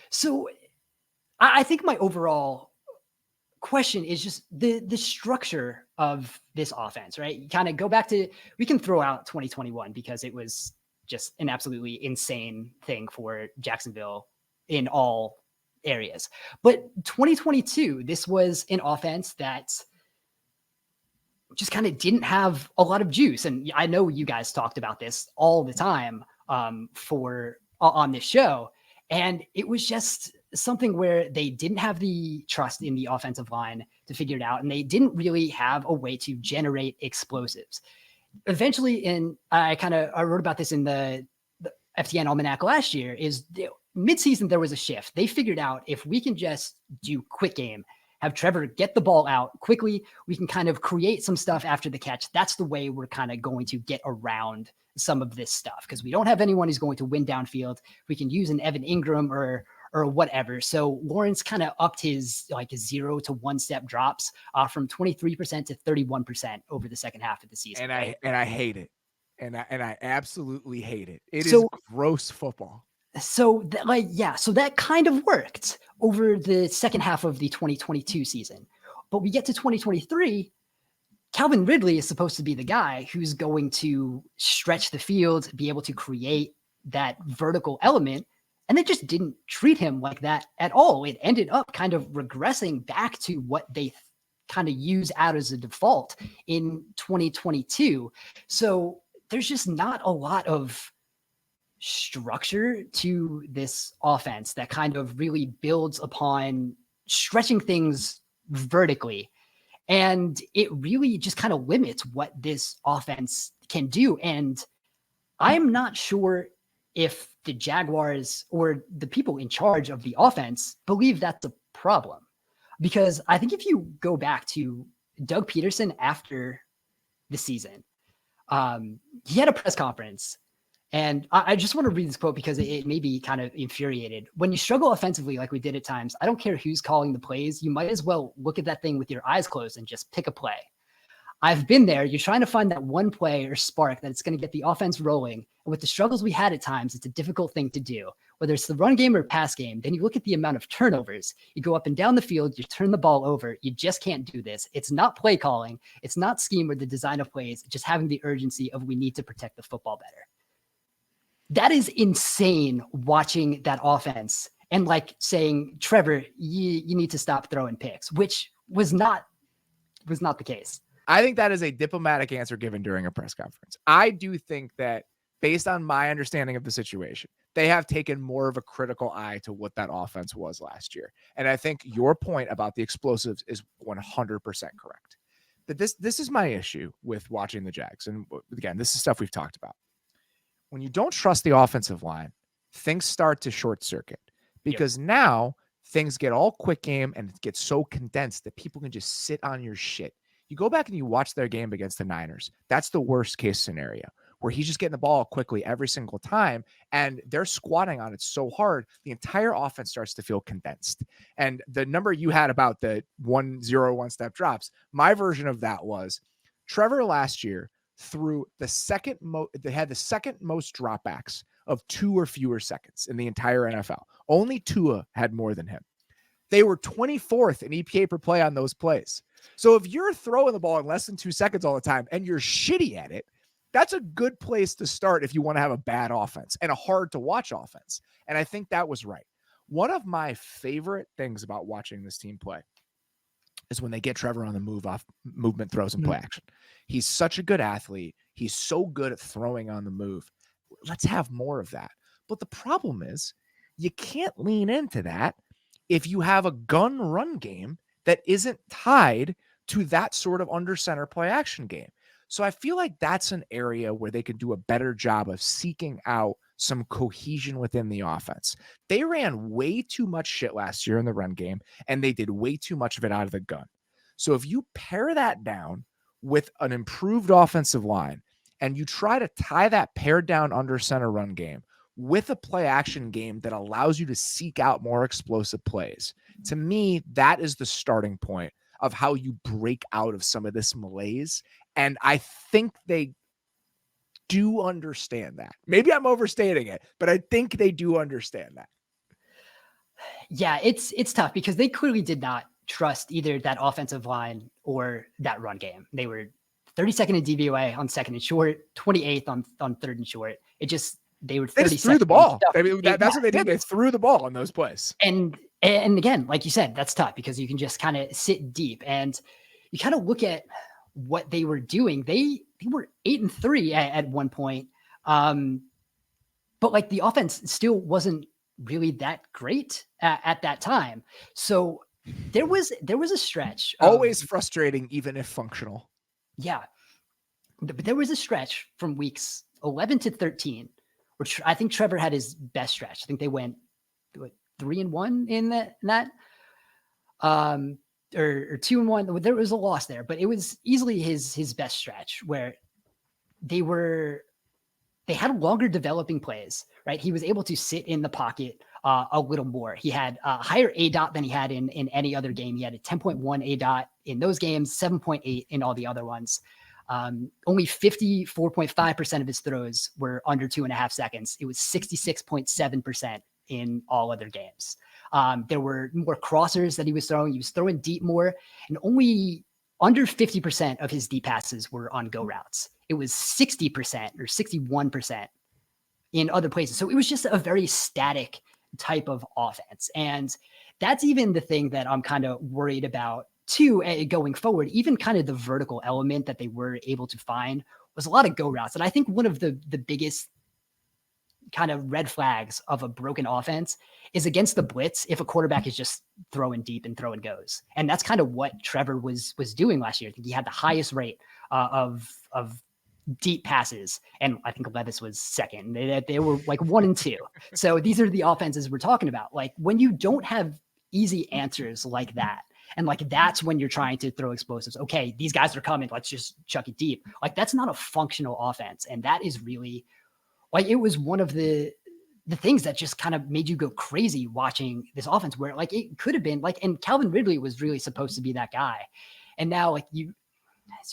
So I think my overall question is just the structure of this offense, right? You kind of go back to, we can throw out 2021 because it was just an absolutely insane thing for Jacksonville in all areas. But 2022, this was an offense that just kind of didn't have a lot of juice. And I know you guys talked about this all the time on this show. And it was just something where they didn't have the trust in the offensive line to figure it out. And they didn't really have a way to generate explosives. Eventually, I wrote about this in the FTN Almanac last year, is midseason, there was a shift. They figured out if we can just do quick game, have Trevor get the ball out quickly, we can kind of create some stuff after the catch. That's the way we're kind of going to get around some of this stuff because we don't have anyone who's going to win downfield. We can use an Evan Ingram or whatever. So Lawrence kind of upped his like 0 to 1 step drops from 23% to 31% over the second half of the season. And I hate it. And I absolutely hate it. It is gross football. So that kind of worked over the second half of the 2022 season. But we get to 2023, Calvin Ridley is supposed to be the guy who's going to stretch the field, be able to create that vertical element. And they just didn't treat him like that at all. It ended up kind of regressing back to what they kind of use out as a default in 2022. So there's just not a lot of structure to this offense that kind of really builds upon stretching things vertically. And it really just kind of limits what this offense can do. And I'm not sure if the Jaguars or the people in charge of the offense believe that's a problem. Because I think if you go back to Doug Peterson after the season, he had a press conference. And I just want to read this quote because it may be kind of infuriated. When you struggle offensively like we did at times, I don't care who's calling the plays. You might as well look at that thing with your eyes closed and just pick a play. I've been there. You're trying to find that one play or spark that's going to get the offense rolling. And with the struggles we had at times, it's a difficult thing to do. Whether it's the run game or pass game, then you look at the amount of turnovers. You go up and down the field, you turn the ball over. You just can't do this. It's not play calling. It's not scheme or the design of plays. It's just having the urgency of we need to protect the football better. That is insane watching that offense and like saying, Trevor, you need to stop throwing picks, which was not the case. I think that is a diplomatic answer given during a press conference. I do think that based on my understanding of the situation, they have taken more of a critical eye to what that offense was last year. And I think your point about the explosives is 100% correct. That this is my issue with watching the Jags. And again, this is stuff we've talked about. When you don't trust the offensive line, things start to short circuit because now things get all quick game and it gets so condensed that people can just sit on your shit. You go back and you watch their game against the Niners. That's the worst case scenario, where he's just getting the ball quickly every single time, and they're squatting on it so hard, the entire offense starts to feel condensed. And the number you had about the 1-0 one-step drops, my version of that was Trevor last year threw they had the second most dropbacks of 2 or fewer seconds in the entire NFL. Only Tua had more than him. They were 24th in EPA per play on those plays. So if you're throwing the ball in less than 2 seconds all the time and you're shitty at it, that's a good place to start if you want to have a bad offense and a hard to watch offense. And I think that was right. One of my favorite things about watching this team play is when they get Trevor on the move off movement throws and play action. He's such a good athlete. He's so good at throwing on the move. Let's have more of that. But the problem is you can't lean into that if you have a gun run game that isn't tied to that sort of under center play action game. So I feel like that's an area where they could do a better job of seeking out some cohesion within the offense. They ran way too much shit last year in the run game, and they did way too much of it out of the gun. So if you pair that down with an improved offensive line, and you try to tie that pared down under center run game with a play action game that allows you to seek out more explosive plays, to me, that is the starting point of how you break out of some of this malaise. And I think they do understand that. Maybe I'm overstating it, but I think they do understand that. Yeah, it's tough because they clearly did not trust either that offensive line or that run game. They were 32nd in DVOA on second and short, 28th on third and short. They just threw the ball. I mean, that's what they did. They threw the ball on those plays. And again, like you said, that's tough because you can just kind of sit deep and you kind of look at what they were doing. They were 8-3 at one point. But like the offense still wasn't really that great at that time. So there was a stretch. Always frustrating, even if functional. Yeah. But there was a stretch from weeks 11 to 13 where I think Trevor had his best stretch. I think they went 3-1 in that. Or 2-1. There was a loss there, but it was easily his best stretch where they had longer developing plays, right? He was able to sit in the pocket a little more. He had a higher ADOT than he had in any other game. He had a 10.1 ADOT in those games, 7.8 in all the other ones. Only 54.5% of his throws were under 2.5 seconds. It was 66.7% in all other games. There were more crossers that he was throwing. He was throwing deep more, and only under 50% of his deep passes were on go routes. It was 60% or 61% in other places. So it was just a very static type of offense. And that's even the thing that I'm kind of worried about too, going forward. Even kind of the vertical element that they were able to find was a lot of go routes. And I think one of the biggest kind of red flags of a broken offense is against the blitz if a quarterback is just throwing deep and throwing goes. And that's kind of what Trevor was doing last year. I think he had the highest rate of deep passes, and I think Levis was second. They were like 1 and 2. So these are the offenses we're talking about. Like when you don't have easy answers like that, and like that's when you're trying to throw explosives. Okay, these guys are coming. Let's just chuck it deep. Like that's not a functional offense, and that is really like it was one of the things that just kind of made you go crazy watching this offense. Where like it could have been like, and Calvin Ridley was really supposed to be that guy, and now like you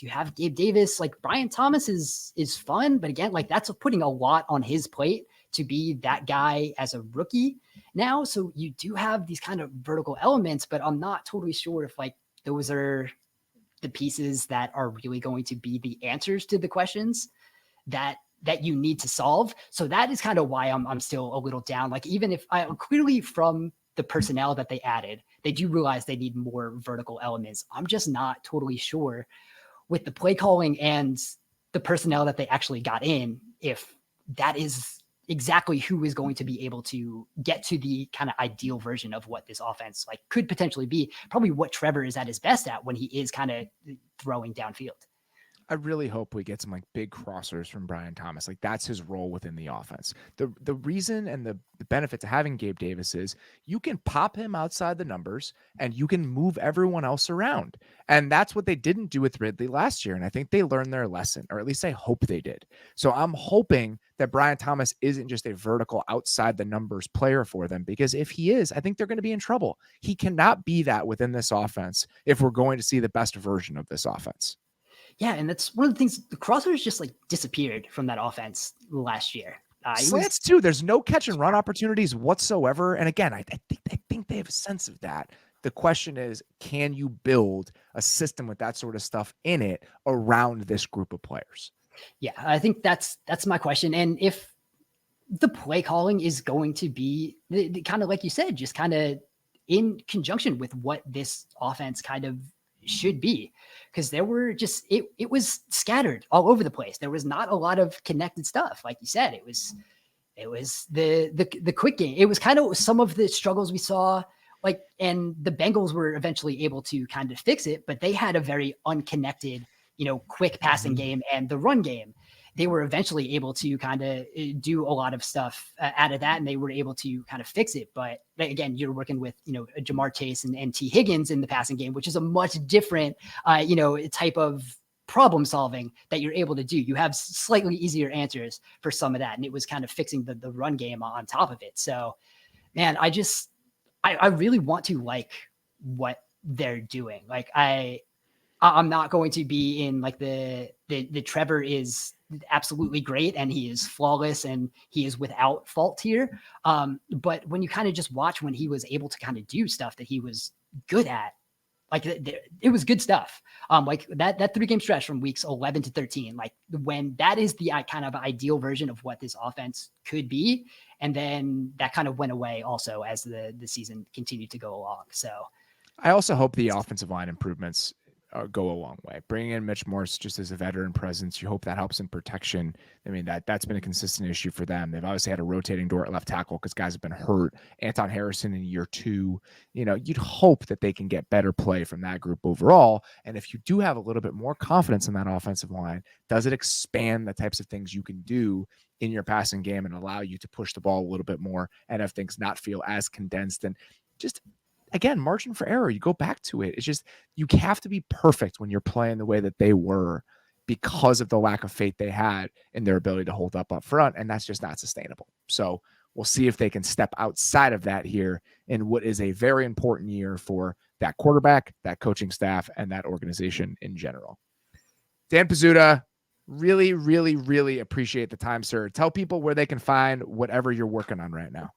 have Gabe Davis. Like Brian Thomas is fun, but again, like that's putting a lot on his plate to be that guy as a rookie now. So you do have these kind of vertical elements, but I'm not totally sure if like those are the pieces that are really going to be the answers to the questions that you need to solve. So that is kind of why I'm still a little down. Like even if I clearly from the personnel that they added, they do realize they need more vertical elements. I'm just not totally sure with the play calling and the personnel that they actually got in, if that is exactly who is going to be able to get to the kind of ideal version of what this offense like could potentially be, probably what Trevor is at his best at when he is kind of throwing downfield. I really hope we get some like big crossers from Brian Thomas. Like that's his role within the offense. The reason and the benefit to having Gabe Davis is you can pop him outside the numbers and you can move everyone else around. And that's what they didn't do with Ridley last year. And I think they learned their lesson, or at least I hope they did. So I'm hoping that Brian Thomas isn't just a vertical outside the numbers player for them, because if he is, I think they're going to be in trouble. He cannot be that within this offense if we're going to see the best version of this offense. Yeah, and that's one of the things. The crossers just like disappeared from that offense last year. Slants too. There's no catch and run opportunities whatsoever. And again, I think they have a sense of that. The question is, can you build a system with that sort of stuff in it around this group of players? Yeah, I think that's my question. And if the play calling is going to be kind of like you said, just kind of in conjunction with what this offense kind of should be, because there were just it was scattered all over the place. There was not a lot of connected stuff. Like you said, it was the quick game. It was kind of some of the struggles we saw, like, and the Bengals were eventually able to kind of fix it, but they had a very unconnected, quick passing game, and the run game. They were eventually able to kind of do a lot of stuff out of that, and they were able to kind of fix it. But again, you're working with, Jamar Chase and T. Higgins in the passing game, which is a much different, type of problem solving that you're able to do. You have slightly easier answers for some of that. And it was kind of fixing the run game on top of it. So, man, I really want to like what they're doing. Like I'm not going to be in like the Trevor is absolutely great and he is flawless and he is without fault here. But when you kind of just watch when he was able to kind of do stuff that he was good at, like it was good stuff. Like that 3-game stretch from weeks 11 to 13, like when that is the kind of ideal version of what this offense could be. And then that kind of went away also as the season continued to go along. So I also hope the offensive line improvements go a long way. Bringing in Mitch Morse just as a veteran presence, you hope that helps in protection. I mean, that's been a consistent issue for them. They've obviously had a rotating door at left tackle because guys have been hurt. Anton Harrison in year 2, you'd hope that they can get better play from that group overall. And if you do have a little bit more confidence in that offensive line, does it expand the types of things you can do in your passing game and allow you to push the ball a little bit more and have things not feel as condensed? And just, again, margin for error. You go back to it. It's just, you have to be perfect when you're playing the way that they were because of the lack of faith they had in their ability to hold up front. And that's just not sustainable. So we'll see if they can step outside of that here in what is a very important year for that quarterback, that coaching staff, and that organization in general. Dan Pizzuta, really, really, really appreciate the time, sir. Tell people where they can find whatever you're working on right now.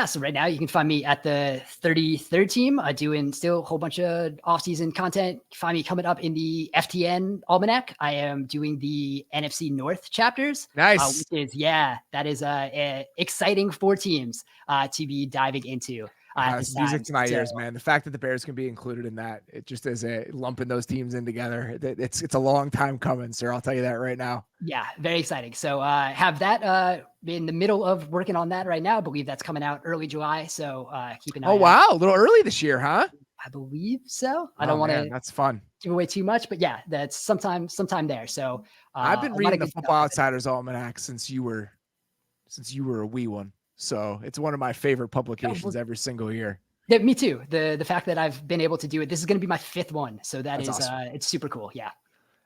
So right now you can find me at the 33rd team, doing still a whole bunch of off-season content. You can find me coming up in the FTN Almanac. I am doing the NFC North chapters. Nice. That is exciting 4 teams to be diving into. It's music to my ears, man. The fact that the Bears can be included in that, it just is a lumping those teams in together. It's a long time coming, sir. I'll tell you that right now. Yeah, very exciting. So have that in the middle of working on that right now. I believe that's coming out early July. So keep an eye. Oh, wow. A little early this year, huh? I believe so. I don't want to. That's fun. Give away too much, but yeah, that's sometime there. So I've been reading the Football Outsiders Almanac since you were a wee one. So it's one of my favorite publications every single year. Yeah, me too. The fact that I've been able to do it, this is going to be my 5th one. So that's awesome. It's super cool. Yeah.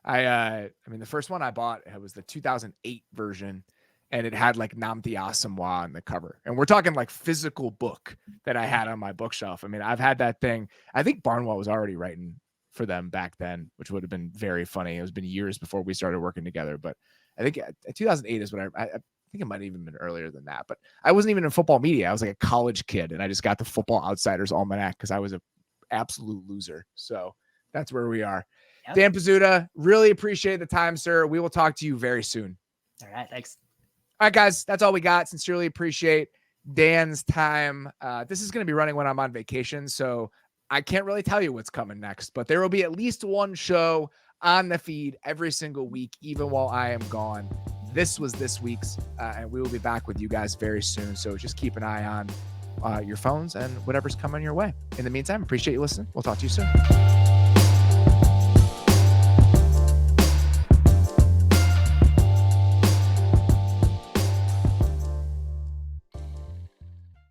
I mean, the first one I bought, it was the 2008 version, and it had like Namdi Asamoah on the cover. And we're talking like physical book that I had on my bookshelf. I mean, I've had that thing. I think Barnwell was already writing for them back then, which would have been very funny. It's been years before we started working together, but I think 2008 is when I think it might have even been earlier than that, but I wasn't even in football media. I was like a college kid, and I just got the Football Outsiders Almanac because I was an absolute loser. So that's where we are. Yep. Dan Pizzuta, really appreciate the time, sir. We will talk to you very soon. All right. Thanks. All right, guys, that's all we got. Sincerely appreciate Dan's time. This is going to be running when I'm on vacation, so I can't really tell you what's coming next, but there will be at least one show on the feed every single week, even while I am gone. This was this week's, and we will be back with you guys very soon. So just keep an eye on your phones and whatever's coming your way. In the meantime, appreciate you listening. We'll talk to you soon.